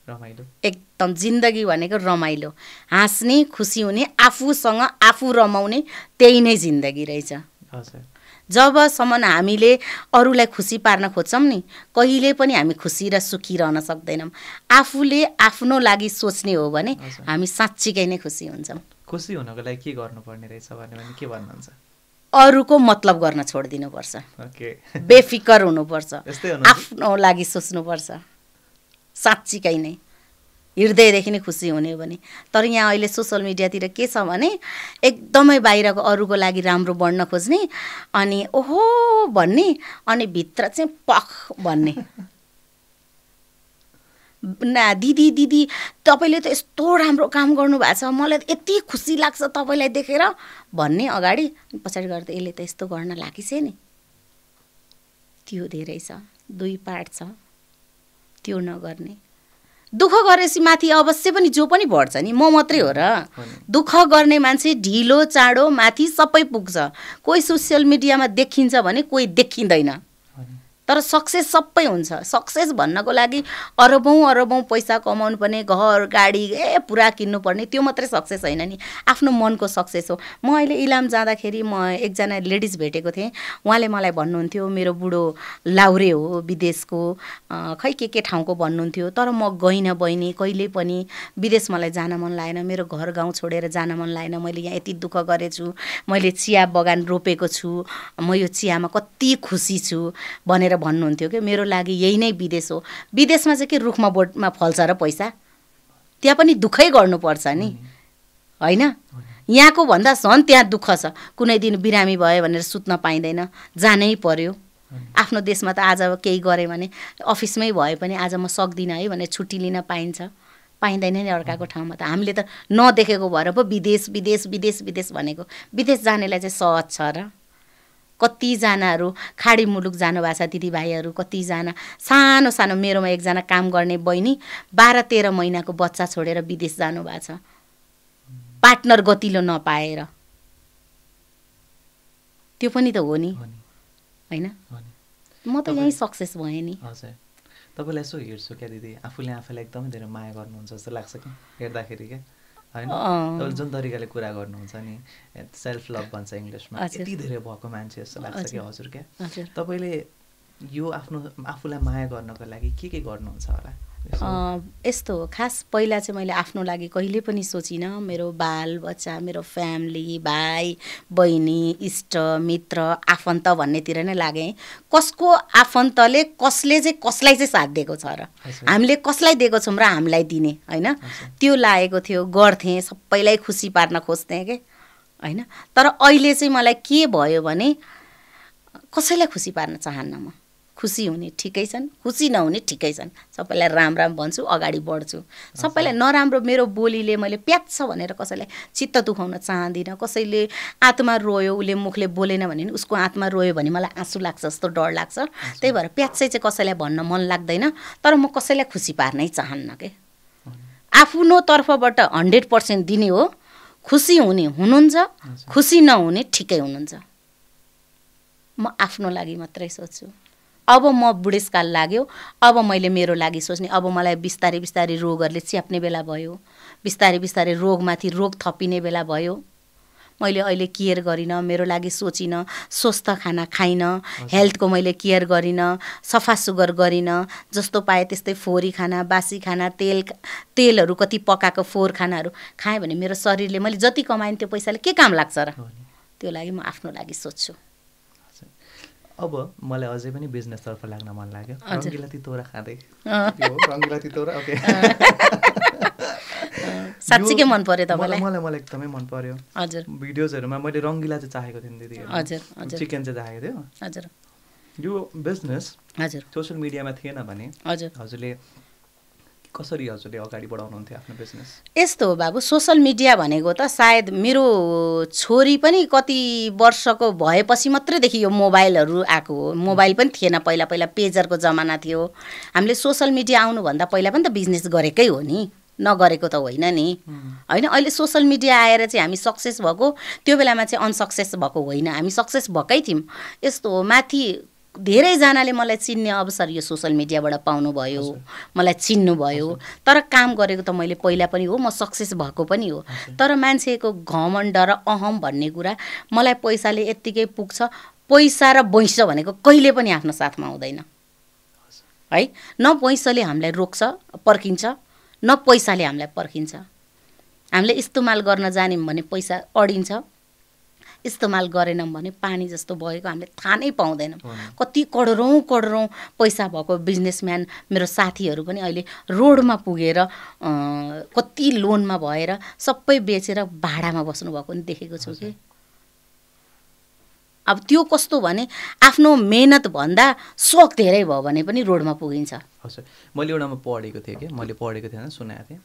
A: रमाइलो
B: एकदम। जिन्दगी भनेको रमाइलो, हाँस्ने, खुसी हुने, आफूसँग आफू रमाउने, त्यही नै जिन्दगी रहेछ।
A: हजुर,
B: जबसम्म हामीले अरूलाई खुसी पार्न खोज्छौँ नि, कहिले पनि हामी खुसी र सुखी रहन सक्दैनौँ। आफूले आफ्नो लागि सोच्ने हो भने हामी साँच्चीकै नै खुसी हुन्छौँ।
A: खुसी हुनको लागि के गर्नुपर्ने रहेछ भने के भन्नुहुन्छ?
B: अरूको मतलब गर्न छोडिदिनुपर्छ, बेफिकर हुनुपर्छ, आफ्नो लागि सोच्नुपर्छ, साँच्चीकै नै हृदयदेखि नै खुसी हुने हो भने। तर यहाँ अहिले सोसल मिडियातिर के छ भने एकदमै बाहिरको अरूको लागि राम्रो बढ्न खोज्ने, अनि ओहो भन्ने, अनि भित्र चाहिँ पख भन्ने। दिदी तपाईँले त यस्तो राम्रो काम गर्नुभएको छ, मलाई यति खुसी लाग्छ तपाईँलाई देखेर भन्ने अगाडि, पछाडि गएर त यसले त यस्तो गर्न लागिछ नि। त्यो धेरै छ, 2 पार्ट छ, त्यो नगर्ने। दुःख गरेपछि माथि अवश्य पनि जो पनि बढ्छ नि, म मात्रै हो र? दुःख गर्ने मान्छे ढिलो चाँडो माथि सबै पुग्छ। कोही सोसियल मिडियामा देखिन्छ भने कोही देखिँदैन, तर सक्सेस सबै हुन्छ। सक्सेस भन्नको लागि अरबौँ पैसा कमाउनु पर्ने, घर गाडी पुरा किन्नुपर्ने, त्यो मात्रै सक्सेस होइन नि, आफ्नो मनको सक्सेस हो। म अहिले इलाम जाँदाखेरि म एकजना लेडिज भेटेको थिएँ, उहाँले मलाई भन्नुहुन्थ्यो मेरो बुढो लाउरे हो विदेशको, खै के ठाउँको भन्नुहुन्थ्यो। तर म गइनँ बहिनी, कहिले पनि विदेश मलाई जान मन लागेन, मेरो घर गाउँ छोडेर जान मन लागेन। मैले यहाँ यति दुःख गरेछु, मैले चिया बगान रोपेको छु, म यो चियामा कति खुसी छु भनेर भन्नुहुन्थ्यो कि मेरो लागि यही नै विदेश हो। विदेशमा चाहिँ के रुखमा बोटमा फल्छ र पैसा? त्यहाँ पनि दुःखै गर्नुपर्छ नि, होइन? यहाँको भन्दा झन् त्यहाँ दुःख छ। कुनै दिन बिरामी भयो भनेर सुत्न पाइँदैन, जानै पर्यो। आफ्नो देशमा त आज केही गरेँ भने अफिसमै भए पनि आज म सक्दिनँ है भनेर छुट्टी लिन पाइँदैन नि अर्काको ठाउँमा। त हामीले त नदेखेको भएर पो विदेश भनेको। विदेश जानेलाई चाहिँ सहज छ र? कतिजनाहरू खाडी मुलुक जानुभएको छ दिदीभाइहरू, कतिजना सानो सानो, मेरोमा एकजना काम गर्ने बहिनी 12-13 महिनाको बच्चा छोडेर विदेश जानुभएको छ, पार्टनर गतिलो नपाएर। त्यो पनि त हो नि, होइन? म त यहीँ सक्सेस भएँ नि।
A: हजुर, तपाईँलाई यसो हेर्छु क्या दिदी, आफूले आफैलाई एकदमै धेरै माया गर्नुहुन्छ जस्तो लाग्छ कि हेर्दाखेरि क्या, होइन? तपाईँले जुन तरिकाले कुरा गर्नुहुन्छ नि, सेल्फ लभ भन्छ इङ्ग्लिसमा, यति धेरै भएको मान्छे जस्तो लाग्छ कि हजुर क्या। तपाईँले यो आफूलाई माया गर्नको लागि के गर्नुहुन्छ होला?
B: यस्तो हो, खास पहिला चाहिँ मैले आफ्नो लागि कहिले पनि सोचिनँ। मेरो बाल बच्चा, मेरो फ्यामिली, भाइ बहिनी, इष्ट मित्र, आफन्त भन्नेतिर नै लागेँ। कसको आफन्तले कसले चाहिँ कसलाई चाहिँ साथ दिएको छ र, हामीले कसलाई दिएको छौँ र हामीलाई दिने, होइन? त्यो लागेको थियो, गर्थेँ, सबैलाई खुसी पार्न खोज्थेँ के, होइन? तर अहिले चाहिँ मलाई के भयो भने कसैलाई खुसी पार्न चाहन्न म। खुसी हुने ठिकै छन्, खुसी नहुने ठिकै छन्, सबैलाई राम राम भन्छु, अगाडि बढ्छु। सबैलाई नराम्रो मेरो बोलीले मैले प्याच्छ भनेर कसैलाई चित्त दुखाउन चाहदिनँ। कसैले आत्मा रोयो, उसले मुखले बोलेन भने उसको आत्मा रोयो भने मलाई आँसु लाग्छ, जस्तो डर लाग्छ। त्यही भएर प्याच्चै चाहिँ कसैलाई भन्न मन लाग्दैन। तर म कसैलाई खुसी पार्नै चाहन्न के, आफ्नो तर्फबाट 100% दिने हो। खुसी हुने हुनुहुन्छ, खुसी नहुने ठिकै हुनुहुन्छ। म आफ्नो लागि मात्रै सोच्छु। अब म बुढेसकाल लाग्यो, अब मैले मेरो लागि सोच्ने। अब मलाई बिस्तारै बिस्तारै रोगहरूले च्याप्ने बेला भयो, बिस्तारै बिस्तारै रोगमाथि रोग थपिने बेला भयो। मैले अहिले केयर गरिनँ, मेरो लागि सोचिनँ, स्वस्थ खाना खाइनँ, हेल्थको मैले केयर गरिनँ, सफा सुग्घर गरिनँ। जस्तो पाएँ त्यस्तै फोहोरी खाना, बासी खाना, तेलहरू कति पकाएको फोहोर खानाहरू खाएँ भने मेरो शरीरले, मैले जति कमाएँ त्यो पैसाले के काम लाग्छ र? त्यो लागि म आफ्नो लागि सोच्छु।
A: अब मलाई अझै पनि बिजनेसतर्फ लाग्न मन लाग्यो। रङ्गिला तितौरा खाँदै, रङ्गिला तितौरा, ओके।
B: साँच्चीकै मन पर्यो तपाईँलाई?
A: मलाई एकदमै मन पर्यो।
B: हजुर,
A: भिडियोजहरूमा मैले रङ्गिला चाहिँ चाहेको थिएँ दिदी,
B: हजुर हजुर,
A: चिकन चाहिँ चाहेको थियो।
B: हजुर,
A: यो बिजनेस
B: हजुर
A: सोसियल मिडियामा थिएन भने
B: हजुरले
A: कसरी अगाडि बढाउनुहुन्थ्यो आफ्नो बिजनेस?
B: यस्तो हो बाबु, सोसल मिडिया भनेको त सायद मेरो छोरी पनि कति वर्षको भएपछि मात्रैदेखि यो मोबाइलहरू आएको हो। मोबाइल पनि थिएन पहिला, पेजरको जमाना थियो। हामीले सोसल मिडिया आउनुभन्दा पहिला पनि त बिजनेस गरेकै हो नि, नगरेको त होइन नि, होइन? अहिले सोसल मिडिया आएर चाहिँ हामी सक्सेस भएको, त्यो बेलामा चाहिँ अनसक्सेस भएको होइन, हामी सक्सेस भएकै थियौँ। यस्तो हो, माथि धेरैजनाले मलाई चिन्ने अवसर यो सोसल मिडियाबाट पाउनुभयो, मलाई चिन्नुभयो। तर काम गरेको त मैले पहिला पनि हो, म सक्सेस भएको पनि हो। तर मान्छेको घमण्ड र अहम भन्ने कुरा, मलाई पैसाले यत्तिकै पुग्छ, पैसा र वैंश भनेको कहिले पनि आफ्नो साथमा आउँदैन है। न वैंशले हामीलाई रोक्छ, पर्खिन्छ, न पैसाले हामीलाई पर्खिन्छ। हामीले इस्तेमाल गर्न जान्यौँ भने पैसा अडिन्छ, इस्तेमाल गरेनौँ भने पानी जस्तो भएको हामीले थाहा नै पाउँदैनौँ। कति करोडौँ पैसा भएको बिजनेसम्यान मेरो साथीहरू पनि अहिले रोडमा पुगेर कति लोनमा भएर सबै बेचेर भाडामा बस्नुभएको पनि देखेको छु कि। अब त्यो कस्तो भने आफ्नो मेहनत भन्दा सोख धेरै भयो भने पनि रोडमा पुगिन्छ।
A: हजुर, मैले एउटामा पढेको थिएँ कि, मैले पढेको थिएन, सुनेको थिएँ,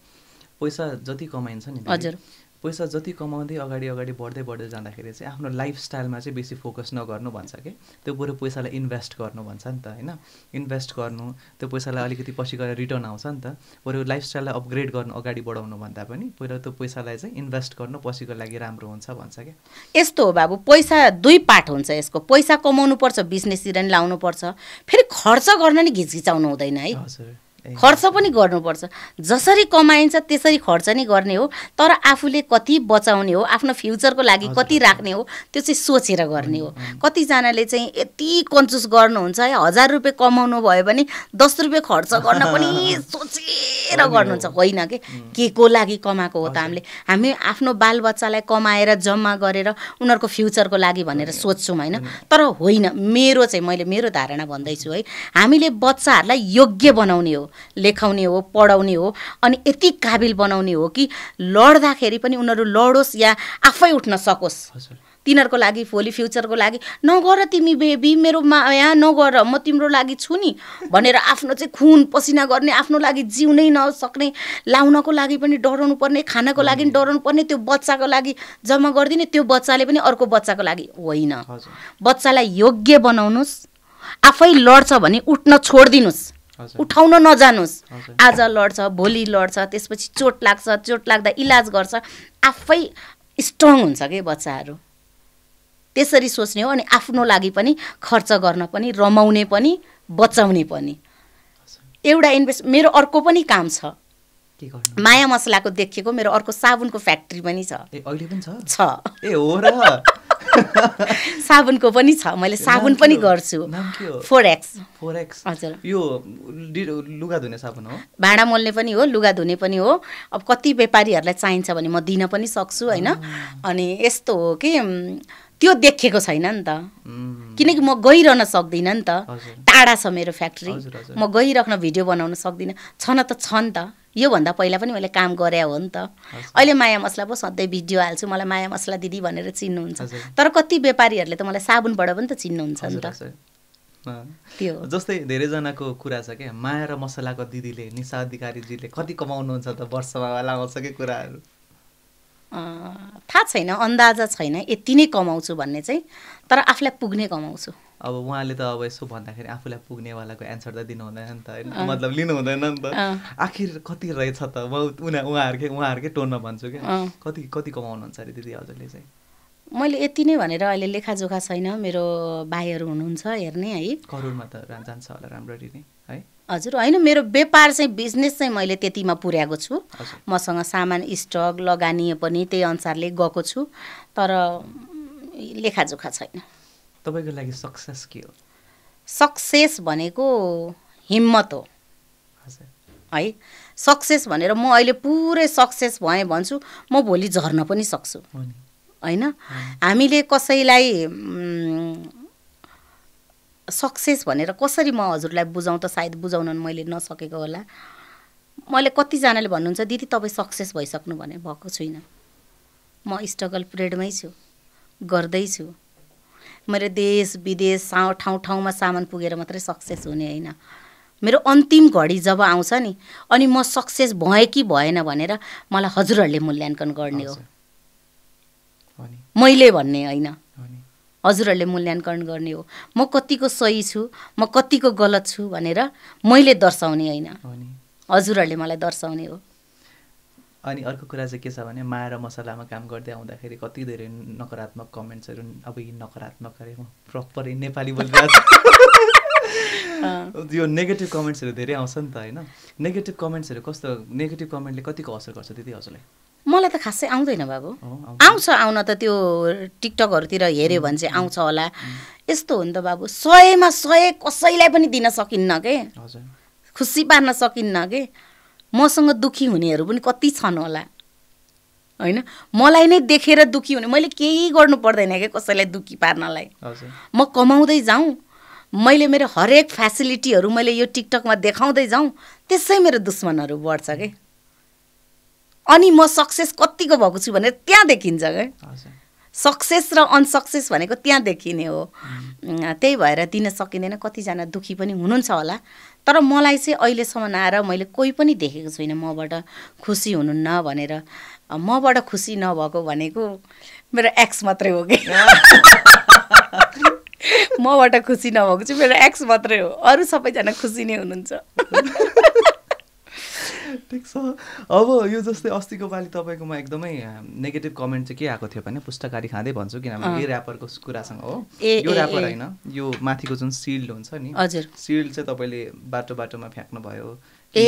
A: पैसा जति कमाइन्छ नि,
B: हजुर,
A: पैसा जति कमाउँदै अगाडि बढ्दै जाँदाखेरि चाहिँ आफ्नो लाइफस्टाइलमा चाहिँ बेसी फोकस नगर्नु भन्छ कि। त्यो बरु पैसालाई इन्भेस्ट गर्नु भन्छ नि त, होइन? इन्भेस्ट गर्नु, त्यो पैसालाई अलिकति पछि गएर रिटर्न आउँछ नि त। बरु लाइफस्टाइललाई अपग्रेड गर्नु, अगाडि बढाउनु भन्दा पनि पहिला त्यो पैसालाई चाहिँ इन्भेस्ट गर्नु पछिको लागि राम्रो हुन्छ भन्छ क्या।
B: यस्तो हो बाबु, पैसा दुई पार्ट हुन्छ यसको। पैसा कमाउनु पर्छ, बिजनेसतिर नि लाउनु पर्छ, फेरि खर्च गर्न नि घिचघिचाउनु हुँदैन है।
A: हजुर,
B: खर्च पनि गर्नुपर्छ। जसरी कमाइन्छ त्यसरी खर्च नै गर्ने हो, तर आफूले कति बचाउने हो, आफ्नो फ्युचरको लागि कति राख्ने हो, त्यो चाहिँ सोचेर गर्ने हो। कतिजनाले चाहिँ यति कन्जुस गर्नुहुन्छ है, 1000 रुपियाँ कमाउनु भयो भने 10 रुपियाँ खर्च गर्न पनि सोचेर गर्नुहुन्छ। होइन के को लागि कमाएको हो त हामी आफ्नो बालबच्चालाई कमाएर जम्मा गरेर उनीहरूको फ्युचरको लागि भनेर सोध्छौँ, होइन? तर होइन, मैले मेरो धारणा भन्दैछु है, हामीले बच्चाहरूलाई योग्य बनाउने हो, लेखाउने हो, पढाउने हो, अनि यति काबिल बनाउने हो कि लड्दाखेरि पनि उनीहरू लडोस् या आफै उठ्न सकोस्। तिनीहरूको लागि भोलि फ्युचरको लागि नगर तिमी बेबी मेरो माया नगर म तिम्रो लागि छु नि भनेर आफ्नो चाहिँ खुन पसिना गर्ने आफ्नो लागि जिउनै नसक्ने लाउनको लागि पनि डराउनु पर्ने खानको लागि पनि डराउनु पर्ने त्यो बच्चाको लागि जम्मा गरिदिने त्यो बच्चाले पनि अर्को बच्चाको लागि होइन बच्चालाई योग्य बनाउनुहोस् आफै लड्छ भने उठ्न छोडिदिनुहोस् उठाउन नजानुहोस् आज लड्छ भोलि लड्छ त्यसपछि चोट लाग्दा इलाज गर्छ आफै स्ट्रङ हुन्छ के बच्चाहरू त्यसरी सोच्ने हो अनि आफ्नो लागि पनि खर्च गर्न पनि रमाउने पनि बचाउने पनि एउटा इन्भेस्ट मेरो अर्को पनि काम छ माया मसलाको देखिएको मेरो अर्को साबुनको फ्याक्ट्री पनि छ
A: अहिले पनि छ
B: ए
A: हो र
B: साबुनको पनि छ मैले साबुन पनि गर्छु 4X
A: हजुर यो लुगा धुने साबुन हो
B: भाँडा मोल्ने पनि हो लुगा धुने पनि हो अब कति व्यापारीहरूलाई चाहिन्छ भने म दिन पनि सक्छु हैन अनि यस्तो हो कि त्यो देखेको छैन नि त किनकि म गइरहन सक्दिनँ नि त टाढा छ मेरो फ्याक्ट्री म गइराख्न भिडियो बनाउन सक्दिनँ छन त छ नि त योभन्दा पहिला पनि मैले काम गरे हो नि त अहिले माया मसला पो सधैँ भिडियो हाल्छु मलाई माया मसला दिदी भनेर चिन्नुहुन्छ तर कति व्यापारीहरूले त मलाई साबुनबाट पनि त चिन्नुहुन्छ नि त
A: त्यो जस्तै धेरैजनाको कुरा छ के माया र मसलाको दिदीले निशा अधिकारीजीले कति कमाउनुहुन्छ त वर्षमा लगाउँछ के कुराहरू
B: थाहा छैन अन्दाजा छैन यति नै कमाउँछु भन्ने चाहिँ तर आफूलाई पुग्ने कमाउँछु
A: अब उहाँले त अब यसो भन्दाखेरि आफूलाई पुग्नेवालाको एन्सर त दिनु हुँदैन नि त होइन मतलब लिनु हुँदैन नि त आखिर कति रहेछ त म उहाँहरूकै टोनमा भन्छु क्या कति कमाउनुहुन्छ अरे दिदी हजुरले चाहिँ
B: मैले यति नै भनेर अहिले लेखाजोखा छैन मेरो भाइहरू हुनुहुन्छ हेर्ने है
A: करोडमा त जान्छ होला राम्ररी नै है
B: हजुर होइन मेरो व्यापार चाहिँ बिजनेस चाहिँ मैले त्यतिमा पुर्याएको छु मसँग सामान स्टक लगानी पनि त्यही अनुसारले गएको छु तर लेखाजोखा छैन
A: तपाईको लागि सक्सेस के हो
B: सक्सेस भनेको हिम्मत हो है सक्सेस भनेर म अहिले पुरै सक्सेस भएँ भन्छु म भोलि झर्न पनि सक्छु हैन हामीले कसैलाई सक्सेस भनेर कसरी म हजुरलाई बुझाउँ त सायद बुझाउन मैले नसकेको होला मैले कतिजनाले भन्नुहुन्छ दिदी तपाईँ सक्सेस भइसक्नु भने भएको छुइनँ म स्ट्रगल पिरियडमै छु गर्दैछु मेरो देश विदेश ठाउँ ठाउँमा सामान पुगेर मात्रै सक्सेस हुने होइन मेरो अन्तिम घडी जब आउँछ नि अनि म सक्सेस भएँ कि भएन भनेर मलाई हजुरहरूले मूल्याङ्कन गर्ने हो मैले भन्ने होइन हजुरहरूले मूल्याङ्कन गर्ने हो म कतिको सही छु म कतिको गलत छु भनेर मैले दर्शाउने होइन हजुरहरूले मलाई दर्शाउने हो
A: अनि अर्को कुरा चाहिँ के छ भने माया र मसलामा काम गर्दै आउँदाखेरि कति धेरै नकारात्मक कमेन्ट्सहरू अब यी नकारात्मक अरे म प्रपर नेपाली बोलिरहेको छु यो नेगेटिभ कमेन्ट्सहरू धेरै आउँछ नि त होइन नेगेटिभ कमेन्ट्सहरू कस्तो नेगेटिभ कमेन्टले कतिको असर गर्छ दिदी हजुरलाई
B: मलाई त खासै आउँदैन बाबु आउँछ आउन त त्यो टिकटकहरूतिर हेऱ्यो भने चाहिँ आउँछ होला यस्तो हो नि त बाबु 100मा 100 कसैलाई पनि दिन सकिन्न के खुसी पार्न सकिन्न के मसँग दुखी हुनेहरू पनि कति छन् होला हैन मलाई नै देखेर दुखी हुने मैले केही गर्नु पर्दैन के कसैलाई दुखी पार्नलाई म कमाउँदै जाउँ मैले मेरो हरेक फ्यासिलिटीहरू मैले यो टिकटकमा देखाउँदै जाउँ त्यसै मेरो दुश्मनहरू बढ्छ के अनि म सक्सेस कतिको भएको छु भनेर त्यहाँ देखिन्छ के सक्सेस र अनसक्सेस भनेको त्यहाँ देखिने हो त्यही भएर दिन सकिँदैन कतिजना दुखी पनि हुनुहुन्छ होला तर मलाई चाहिँ अहिलेसम्म आएर मैले कोही पनि देखेको छुइनँ मबाट खुसी हुनुहुन्न भनेर मबाट खुसी नभएको भनेको मेरो एक्स मात्रै हो कि मबाट खुसी नभएको चाहिँ मेरो एक्स मात्रै हो अरू सबैजना खुसी नै हुनुहुन्छ
A: ठिक छ अब यो जस्तै अस्तिको पालि तपाईँकोमा एकदमै नेगेटिभ कमेन्ट चाहिँ के आएको थियो भने पुस्तकारी खाँदै भन्छु किनभने यो ऱ्यापरको कुरासँग हो यो ऱ्यापर होइन यो माथिको जुन सिल्ड हुन्छ नि सिल्ड चाहिँ तपाईँले बाटो बाटोमा फ्याँक्नु भयो कि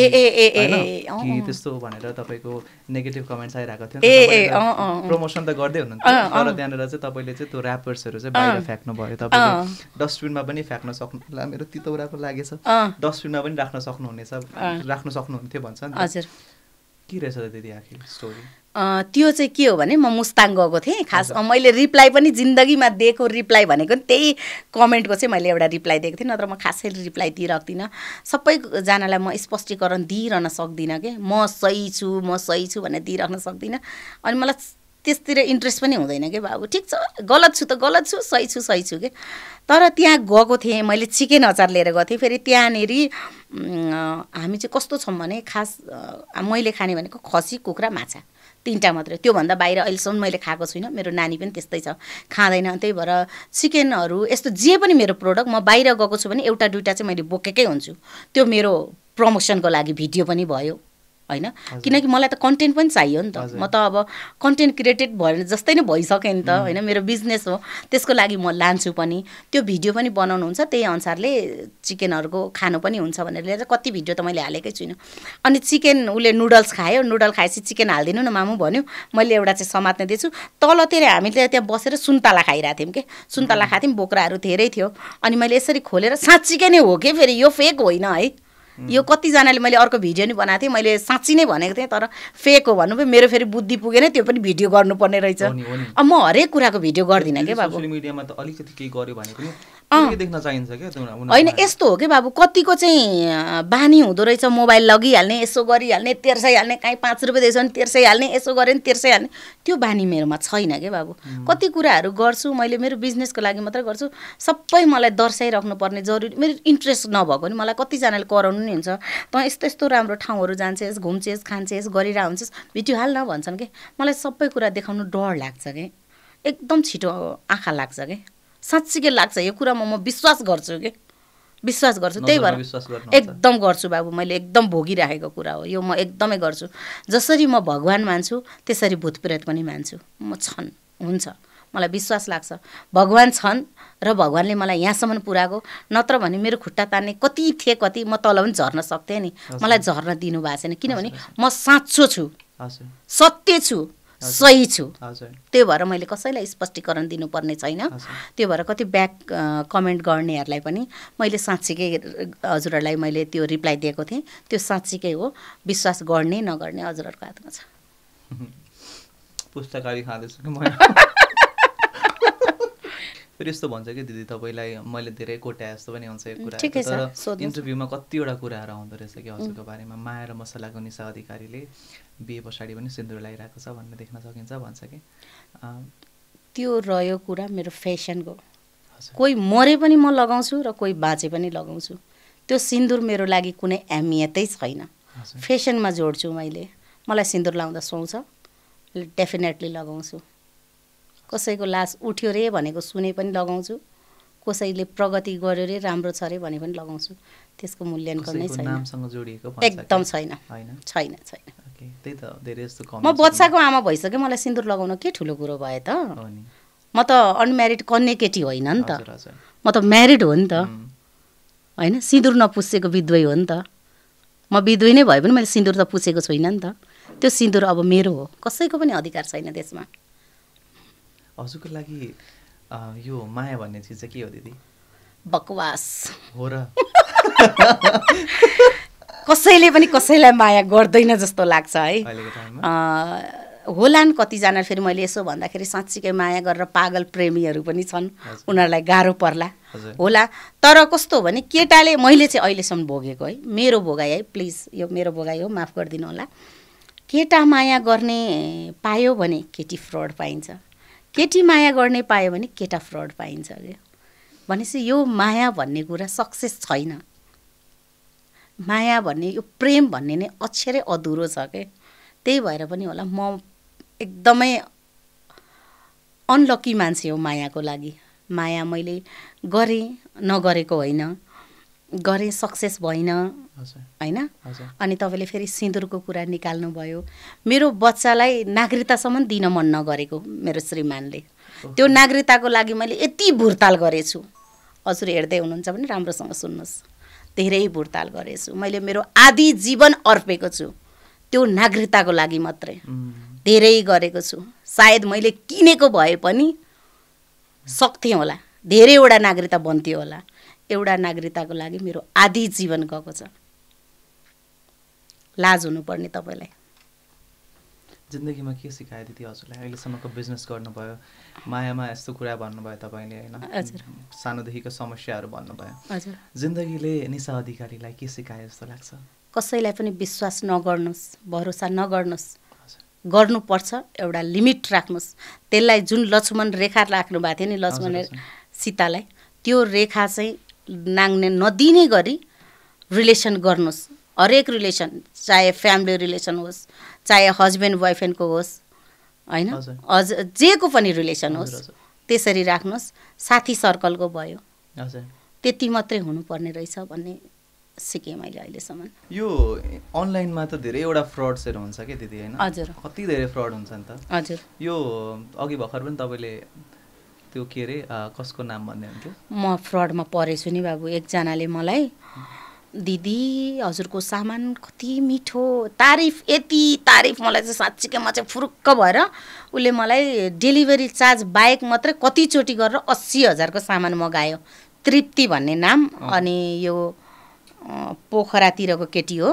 A: त्यस्तो भनेर तपाईँको नेगेटिभ कमेन्ट्स आइरहेको थियो प्रमोसन त गर्दै हुनुहुन्थ्यो तर त्यहाँनिर चाहिँ तपाईँले चाहिँ त्यो ऱ्यापर्सहरू चाहिँ बाहिर फ्याँक्नु भयो तपाईँले डस्टबिनमा पनि फ्याँक्न सक्नु मेरो तितौराको लागेछ डस्टबिनमा पनि राख्न सक्नुहुन्थ्यो भन्छ नि
B: हजुर
A: के रहेछ दिदी आखिर स्टोरी
B: त्यो चाहिँ के हो भने म मुस्ताङ गएको थिएँ खास मैले रिप्लाई पनि जिन्दगीमा दिएको रिप्लाई भनेको त्यही कमेन्टको चाहिँ मैले एउटा रिप्लाई दिएको थिएँ नत्र म खासै रिप्लाई दिइराख्दिनँ सबैजनालाई म स्पष्टीकरण दिइरहन सक्दिनँ के म सही छु भनेर दिइराख्न सक्दिनँ अनि मलाई त्यसतिर इन्ट्रेस्ट पनि हुँदैन के बाबु। ठिक छ, गलत छु त गलत छु, सही छु के। तर त्यहाँ गएको थिएँ मैले, चिकन अचार लिएर गएको थिएँ। फेरि त्यहाँनेरि हामी चाहिँ कस्तो छौँ भने खास मैले खाने भनेको खसी, कुखुरा, माछा, 3टा मात्रै। त्योभन्दा बाहिर अहिलेसम्म मैले खाएको छुइनँ। मेरो नानी पनि त्यस्तै छ, खाँदैन। त्यही भएर चिकनहरू यस्तो जे पनि मेरो प्रोडक्ट म बाहिर गएको छु भने एउटा दुइटा चाहिँ मैले बोकेकै हुन्छु। त्यो मेरो प्रमोसनको लागि भिडियो पनि भयो होइन, किनकि मलाई त कन्टेन्ट पनि चाहियो नि त। म त अब कन्टेन्ट क्रिएटेड भएर जस्तै नै भइसक्यो नि त होइन, मेरो बिजनेस हो, त्यसको लागि म लान्छु पनि। त्यो भिडियो पनि बनाउनुहुन्छ, त्यही अनुसारले चिकनहरूको खानु पनि हुन्छ भनेर लिएर कति भिडियो त मैले हालेकै छुइनँ। अनि चिकन उसले नुडल्स खायो, नुडल खाएपछि चिकन हालिदिनु न मामु भन्यो। मैले एउटा चाहिँ समात्न दिएछु। तलतिर हामीले त्यहाँ बसेर सुन्तला खाइरहेको थियौँ कि, सुन्तला खाएको थियौँ, बोक्राहरू धेरै थियो। अनि मैले यसरी खोलेर साँच्चीकै नै हो कि, फेरि यो फेक होइन है, यो कतिजनाले मैले अर्को भिडियो नि बनाएको थिएँ, मैले साँच्ची नै भनेको थिएँ, तर फेक हो भन्नु मेरो फेरि बुद्धि पुगेन, त्यो पनि भिडियो गर्नुपर्ने रहेछ। अब म हरेक कुराको भिडियो गर्दिनँ के बाबु।
A: सोशल मिडियामा त अलिकति केही गर्यो भने पनि देख्न चाहिन्छ क्या।
B: होइन यस्तो हो कि बाबु, कतिको चाहिँ बानी हुँदो रहेछ, मोबाइल लगिहाल्ने, यसो गरिहाल्ने, तेर्साइहाल्ने, काहीँ 5 रुपियाँ दिएछ भने तेर्साइहाल्ने, यसो गऱ्यो भने तेर्साइहाल्ने। त्यो बानी मेरोमा छैन के बाबु। कति कुराहरू गर्छु मैले मेरो बिजनेसको लागि मात्रै गर्छु। सबै मलाई दर्शाइराख्नु पर्ने जरुरी, मेरो इन्ट्रेस्ट नभएको नि मलाई कतिजनाले कराउनु नि हुन्छ, तँ यस्तो यस्तो राम्रो ठाउँहरू जान्छेस्, घुम्छेस्, खान्छेस्, गरिरह हुन्छेस्, भिडियो हाल न भन्छन् कि। मलाई सबै कुरा देखाउनु डर लाग्छ कि, एकदम छिटो आँखा लाग्छ कि, साँच्चीकै लाग्छ। यो कुरामा म विश्वास गर्छु कि, विश्वास गर्छु। त्यही भएर एकदम गर्छु बाबु, मैले एकदम भोगिराखेको कुरा हो यो, म एकदमै गर्छु। जसरी म भगवान् मान्छु त्यसरी भूतप्रेत पनि मान्छु म। छन्, हुन्छ, मलाई विश्वास लाग्छ भगवान् छन् र भगवान्ले मलाई यहाँसम्म पुर्याएको। नत्र भने मेरो खुट्टा तान्ने कति थिए, कति म तल पनि झर्न सक्थेँ नि, मलाई झर्न दिनु भएको छैन। किनभने म साँचो छु, सत्य छु, सही छु। त्यो भएर मैले कसैलाई स्पष्टीकरण दिनुपर्ने छैन। त्यो भएर कति ब्याक कमेन्ट गर्नेहरूलाई पनि मैले साँच्चीकै हजुरहरूलाई मैले त्यो रिप्लाई दिएको थिएँ, त्यो साँच्चीकै हो। विश्वास गर्ने नगर्ने हजुरहरूको हातमा छ।
A: पुस्तकाली खाँदैछु कि म। फेरि यस्तो भन्छ कि दिदी तपाईँलाई मैले धेरै कोट्याए जस्तो पनि हुन्छ एक कुरा, तर इन्टरभ्यूमा कतिवटा कुराहरू आउँदो रहेछ कि हजुरको बारेमा। माया र मसलाको निशा अधिकारीले बिहे पछाडि पनि सिन्दुर लगाइरहेको छ भन्ने देख्न सकिन्छ भन्छ कि।
B: त्यो रह्यो कुरा मेरो फेसनको। कोही मरे पनि म लगाउँछु र कोही बाँचे पनि लगाउँछु। त्यो सिन्दुर मेरो लागि कुनै अहमियतै छैन। फेसनमा जोड्छु मैले। मलाई सिन्दुर लाउँदा सुहाउँछ, डेफिनेटली लगाउँछु। कसैको लास उठ्यो रे भनेको सुने पनि लगाउँछु, कसैले प्रगति गर्यो रे, राम्रो छ रे भने पनि लगाउँछु। त्यसको मूल्याङ्कन नै छैन, एकदम छैन, छैन छैन।
A: त्यही त धेरै जस्तो
B: म बच्चाको आमा भइसकेँ, मलाई सिन्दुर लगाउन के ठुलो कुरो भयो त। म त अनम्यारिड कन्या केटी होइन नि त, म त म्यारिड हो नि त होइन। सिन्दुर नपुसेको विधवै हो नि त। म विधवै नै भए पनि मैले सिन्दुर त पुसेको छुइनँ नि त। त्यो सिन्दुर अब मेरो हो, कसैको पनि अधिकार छैन त्यसमा।
A: हजुरको लागि यो माया भन्ने चिज चाहिँ के हो दिदी?
B: बकवास
A: हो र।
B: कसैले पनि कसैलाई माया गर्दैन जस्तो लाग्छ है। होलान् कतिजना, फेरि मैले यसो भन्दाखेरि साँच्चीकै माया गरेर पागल प्रेमीहरू पनि छन्, उनीहरूलाई गाह्रो पर्ला होला। तर कस्तो हो भने केटाले, मैले चाहिँ अहिलेसम्म भोगेको है, मेरो भोगाइ है, प्लिज यो मेरो भोगाइ हो, माफ गरिदिनु होला। केटा माया गर्ने पायो भने केटी फ्रड पाइन्छ, केटी माया गर्ने पायो भने केटा फ्रड पाइन्छ अरे। भनेपछि यो माया भन्ने कुरा सक्सेस छैन। माया भन्ने, यो प्रेम भन्ने नै अक्षरै अधुरो छ के। त्यही भएर पनि होला म एकदमै अनलकी मान्छे हो मायाको लागि। माया मैले गरेँ, नगरेको होइन, गरेँ, सक्सेस भइन होइन। अनि तपाईँले फेरि सिन्दुरको कुरा निकाल्नुभयो। मेरो बच्चालाई नागरिकतासम्म दिन मन नगरेको मेरो श्रीमानले, त्यो नागरिकताको लागि मैले यति भुर्ताल गरेछु। हजुर हेर्दै हुनुहुन्छ भने राम्रोसँग सुन्नुहोस्, धेरै भुर्ताल गरेछु मैले। मेरो आधी जीवन अर्पेको छु त्यो नागरिकताको लागि मात्रै, धेरै गरेको छु। सायद मैले किनेको भए पनि सक्थेँ होला, धेरैवटा नागरिकता बन्थ्यो होला। एउटा नागरिकताको लागि मेरो आधी जीवन गएको छ। लाज हुनुपर्ने तपाईँलाई।
A: जिन्दगीमा के सिकायो दिदी हजुरलाई? अहिलेसम्मको बिजनेस गर्नुभयो, मायामा यस्तो कुरा भन्नुभयो तपाईँले होइन, सानोदेखिको समस्याहरू भन्नुभयो। जिन्दगीले निशा अधिकारीलाई के सिकायो जस्तो लाग्छ?
B: कसैलाई पनि विश्वास नगर्नुहोस्, भरोसा नगर्नुहोस्। गर्नुपर्छ, एउटा लिमिट राख्नुहोस्। त्यसलाई जुन लक्ष्मण रेखा राख्नु भएको थियो नि लक्ष्मण सीतालाई, त्यो रेखा चाहिँ नाङ्ने नदिने गरी रिलेसन गर्नुहोस्। हरेक रिलेसन, चाहे फ्यामिली रिलेसन होस्, चाहे हस्बेन्ड बोयफ्रेन्डको होस्, होइन जेको पनि रिलेसन होस्, त्यसरी राख्नुहोस्। साथी सर्कलको भयो, त्यति मात्रै हुनुपर्ने रहेछ भन्ने सिकेँ मैले अहिलेसम्म।
A: यो अनलाइनमा त धेरैवटा फ्रड्सहरू हुन्छ क्या दिदी, होइन?
B: हजुर,
A: कति धेरै फ्रड हुन्छ नि त।
B: हजुर,
A: यो अघि भर्खर पनि तपाईँले त्यो के अरे कसको नाम भन्ने हुन्थ्यो?
B: म फ्रडमा परेछु नि बाबु। एकजनाले मलाई दिदी हजुरको सामान कति मिठो, तारिफ, यति तारिफ मलाई चाहिँ साँच्चीकै म चाहिँ फुरुक्क भएर उसले मलाई डेलिभरी चार्ज बाहेक मात्रै कतिचोटि गरेर 80,000को सामान मगायो। तृप्ति भन्ने नाम, अनि यो पोखरातिरको केटी हो।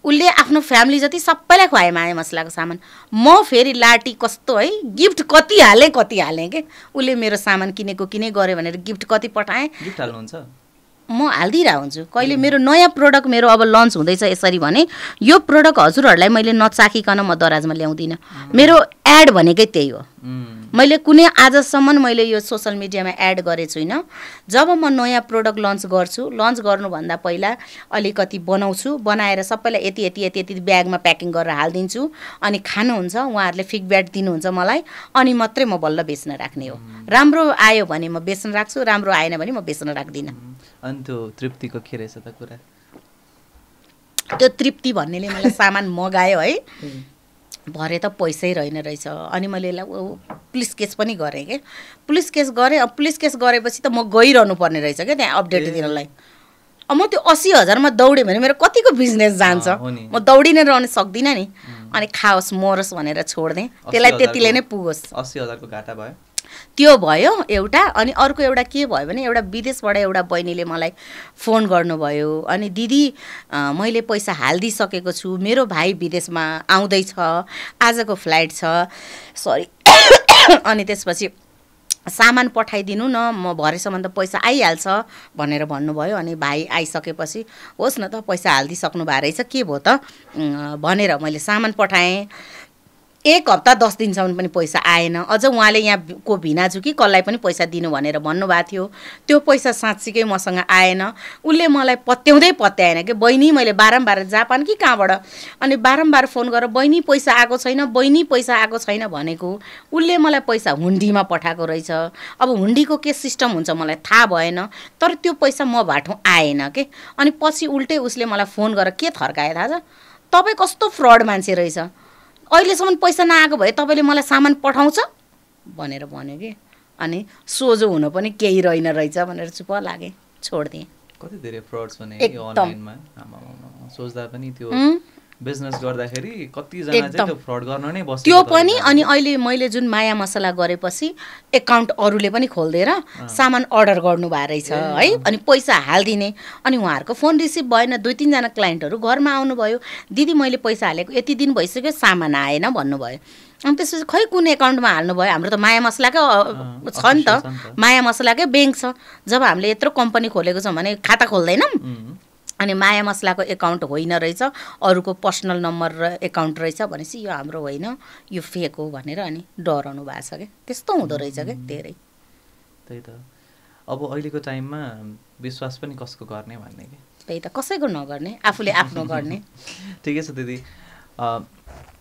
B: उसले आफ्नो फ्यामिली जति सबैलाई खुवाए माया मसलाको सामान। म फेरि लाटी कस्तो है, गिफ्ट कति हालेँ के। उसले मेरो सामान किनेको किने गऱ्यो भनेर गिफ्ट कति पठाएँ।
A: गिफ्ट हाल्नुहुन्छ?
B: म हालिदिरहेको हुन्छु। कहिले मेरो नयाँ प्रोडक्ट मेरो अब लन्च हुँदैछ यसरी भने यो प्रोडक्ट हजुरहरूलाई मैले नचाखिकन म दराजमा ल्याउँदिनँ। मेरो एड भनेकै त्यही हो। मैले कुनै आजसम्म मैले यो सोसल मिडियामा एड गरेको छुइनँ। जब म नयाँ प्रोडक्ट लन्च गर्छु, लन्च गर्नुभन्दा पहिला अलिकति बनाउँछु, बनाएर सबैलाई यति यति यति यति ब्यागमा प्याकिङ गरेर हालिदिन्छु। अनि खानुहुन्छ, उहाँहरूले फिडब्याक दिनुहुन्छ मलाई, अनि मात्रै म बल्ल बेच्न राख्ने हो। राम्रो आयो भने म बेच्न राख्छु, राम्रो आएन भने म बेच्न राख्दिनँ।
A: अनि त्यो तृप्तिको के रहेछ त कुरा?
B: त्यो तृप्ति भन्नेले मलाई सामान मगायो है, भरे त पैसै रहेन रहेछ। अनि मैले पुलिस केस पनि गरेँ क्या। पुलिस केस गरेँ। अब पुलिस केस गरेपछि त म गइरहनु पर्ने रहेछ क्या त्यहाँ अपडेट दिनलाई। अब म त्यो 80,000मा दौडेँ भने मेरो कतिको बिजनेस जान्छ, म दौडी नै रहन सक्दिनँ नि। अनि खाओस् मरोस् भनेर छोडिदिएँ। त्यसलाई त्यतिले नै पुगोस्।
A: 80,000को घाटा भयो।
B: त्यो भयो एउटा। अनि अर्को एउटा के भयो भने एउटा विदेशबाट एउटा बहिनीले मलाई फोन गर्नुभयो। अनि दिदी मैले पैसा हालिदिइसकेको छु, मेरो भाइ विदेशमा आउँदैछ, आजको फ्लाइट छ, सरी। अनि त्यसपछि सामान पठाइदिनु न, म भरेसम्म त पैसा आइहाल्छ भनेर भन्नुभयो। अनि भाइ आइसकेपछि होस् न त पैसा हालिदिइसक्नु भएको रहेछ, के भयो त भनेर मैले सामान पठाएँ। 1 हप्ता 10 दिनसम्म पनि पैसा आएन। अझ उहाँले यहाँ को भिनाजु कि कसलाई पनि पैसा दिनु भनेर भन्नुभएको थियो। त्यो पैसा साँच्चीकै मसँग आएन। उसले मलाई पत्याएन कि बहिनी मैले बारम्बार जापान कि कहाँबाट, अनि बारम्बार फोन गरेर बहिनी पैसा आएको छैन, बहिनी पैसा आएको छैन भनेको। उसले मलाई पैसा हुन्डीमा पठाएको रहेछ। अब हुन्डीको के सिस्टम हुन्छ मलाई थाहा भएन, तर त्यो पैसा म बाटो आएन के। अनि पछि उल्टै उसले मलाई फोन गरेर के थर्काए थाहा छ, तपाईँ कस्तो फ्रड मान्छे रहेछ, अहिलेसम्म पैसा नआएको भए तपाईँले मलाई सामान पठाउँछ भनेर भन्यो कि। अनि सोझो हुन पनि केही रहेन रहेछ भनेर चुप लागेँ, छोडिदिएँ।
A: कति धेरै फ्रड्स भने यो अनलाइनमा सोच्दा पनि त्यो बिजनेस गर्दाखेरि कतिजना चाहिँ त्यो फ्रड गर्न नै बस्छ
B: त्यो पनि। अनि अहिले मैले जुन माया मसला गरेपछि एकाउन्ट अरूले पनि खोलिदिएर सामान अर्डर गर्नु भएको रहेछ है। अनि पैसा हालिदिने। अनि उहाँहरूको फोन रिसिभ भएन। 2-3 जना क्लाइन्टहरू घरमा आउनुभयो, दिदी मैले पैसा हालेको यति दिन भइसक्यो, सामान आएन भन्नुभयो। अनि त्यसपछि खै कुन एकाउन्टमा हाल्नुभयो? हाम्रो त माया मसलाकै छ नि त, माया मसलाकै ब्याङ्क छ। जब हामीले यत्रो कम्पनी खोलेको छौँ भने खाता खोल्दैनौँ। अनि माया मसलाको एकाउन्ट होइन रहेछ, अरूको पर्सनल नम्बर र एकाउन्ट रहेछ भनेपछि यो हाम्रो होइन, यो फेक हो भनेर अनि डराउनु भएको छ क्या। त्यस्तो हुँदो रहेछ क्या धेरै।
A: त्यही त। अब अहिलेको टाइममा विश्वास पनि कसको गर्ने भन्ने कि।
B: त्यही त, कसैको नगर्ने, आफूले आफ्नो गर्ने।
A: ठिकै छ दिदी।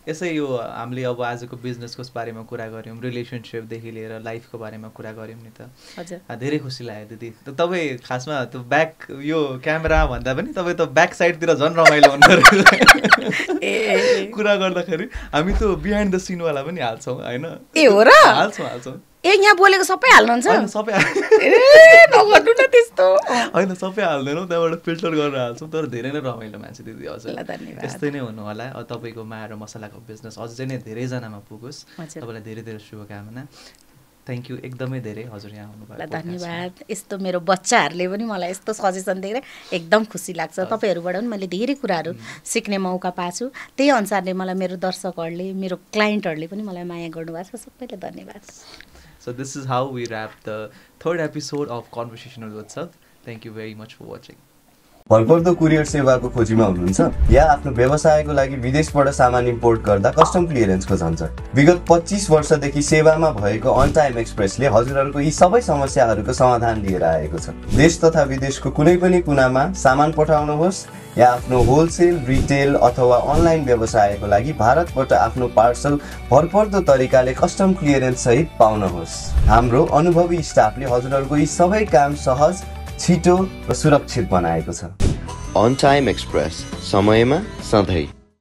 A: यसै यो हामीले अब आजको बिजनेसको बारेमा कुरा गऱ्यौँ, रिलेसनसिपदेखि लिएर लाइफको बारेमा कुरा गऱ्यौँ नि त।
B: हजुर,
A: धेरै खुसी लाग्यो दिदी। तपाईँ खासमा त्यो ब्याक यो क्यामेरा भन्दा पनि तपाईँ त ब्याक साइडतिर झन् रमाइलो हुनुहुँदो कुरा गर्दाखेरि। हामी त बिहाइन्ड द सिनवाला पनि हाल्छौँ होइन?
B: ए हो र?
A: हाल्छौँ।
B: ए यहाँ बोलेको सबै हाल्नुहुन्छ?
A: सबै
B: नगर्नु न त्यस्तो।
A: होइन सबै हाल्दैनौँ, त्यहाँबाट फिल्टर गरेर हाल्छौँ। तर धेरै नै रमाइलो मान्छे दिदी हजुर।
B: धन्यवाद।
A: यस्तै नै हुनु होला। तपाईँको माया र मसलाको बिजनेस अझै नै धेरैजनामा पुगोस्। तपाईँलाई धेरै धेरै शुभकामना। थ्याङ्क यू एकदमै धेरै हजुर यहाँ आउनुभयो।
B: धन्यवाद। यस्तो मेरो बच्चाहरूले पनि मलाई यस्तो सजेसन दिएर एकदम खुसी लाग्छ। तपाईँहरूबाट पनि मैले धेरै कुराहरू सिक्ने मौका पाएको छु। त्यही अनुसारले मलाई मेरो दर्शकहरूले, मेरो क्लाइन्टहरूले पनि मलाई माया गर्नुभएको छ। सबैलाई धन्यवाद।
A: So this is how we wrap the 3rd episode of Conversational with Sat. Thank you very much for watching.
C: भरपर्दो कुरियर सेवाको खोजीमा हुनुहुन्छ या आफ्नो व्यवसायको लागि विदेशबाट सामान इम्पोर्ट गर्दा कस्टम क्लियरेन्सको झन्झट? विगत 25 वर्षदेखि सेवामा भएको अन टाइम एक्सप्रेसले हजुरहरूको यी सबै समस्याहरूको समाधान लिएर आएको छ। देश तथा विदेशको कुनै पनि कुनामा सामान पठाउनुहोस् या आफ्नो होलसेल, रिटेल अथवा अनलाइन व्यवसायको लागि भारतबाट आफ्नो पार्सल भरपर्दो तरिकाले कस्टम क्लियरेन्स सहित पाउनुहोस्। हाम्रो अनुभवी स्टाफले हजुरहरूको यी सबै काम सहज, छिटो र सुरक्षित बनाएको छ।
D: अन टाइम एक्सप्रेस, समयमा सधैँ।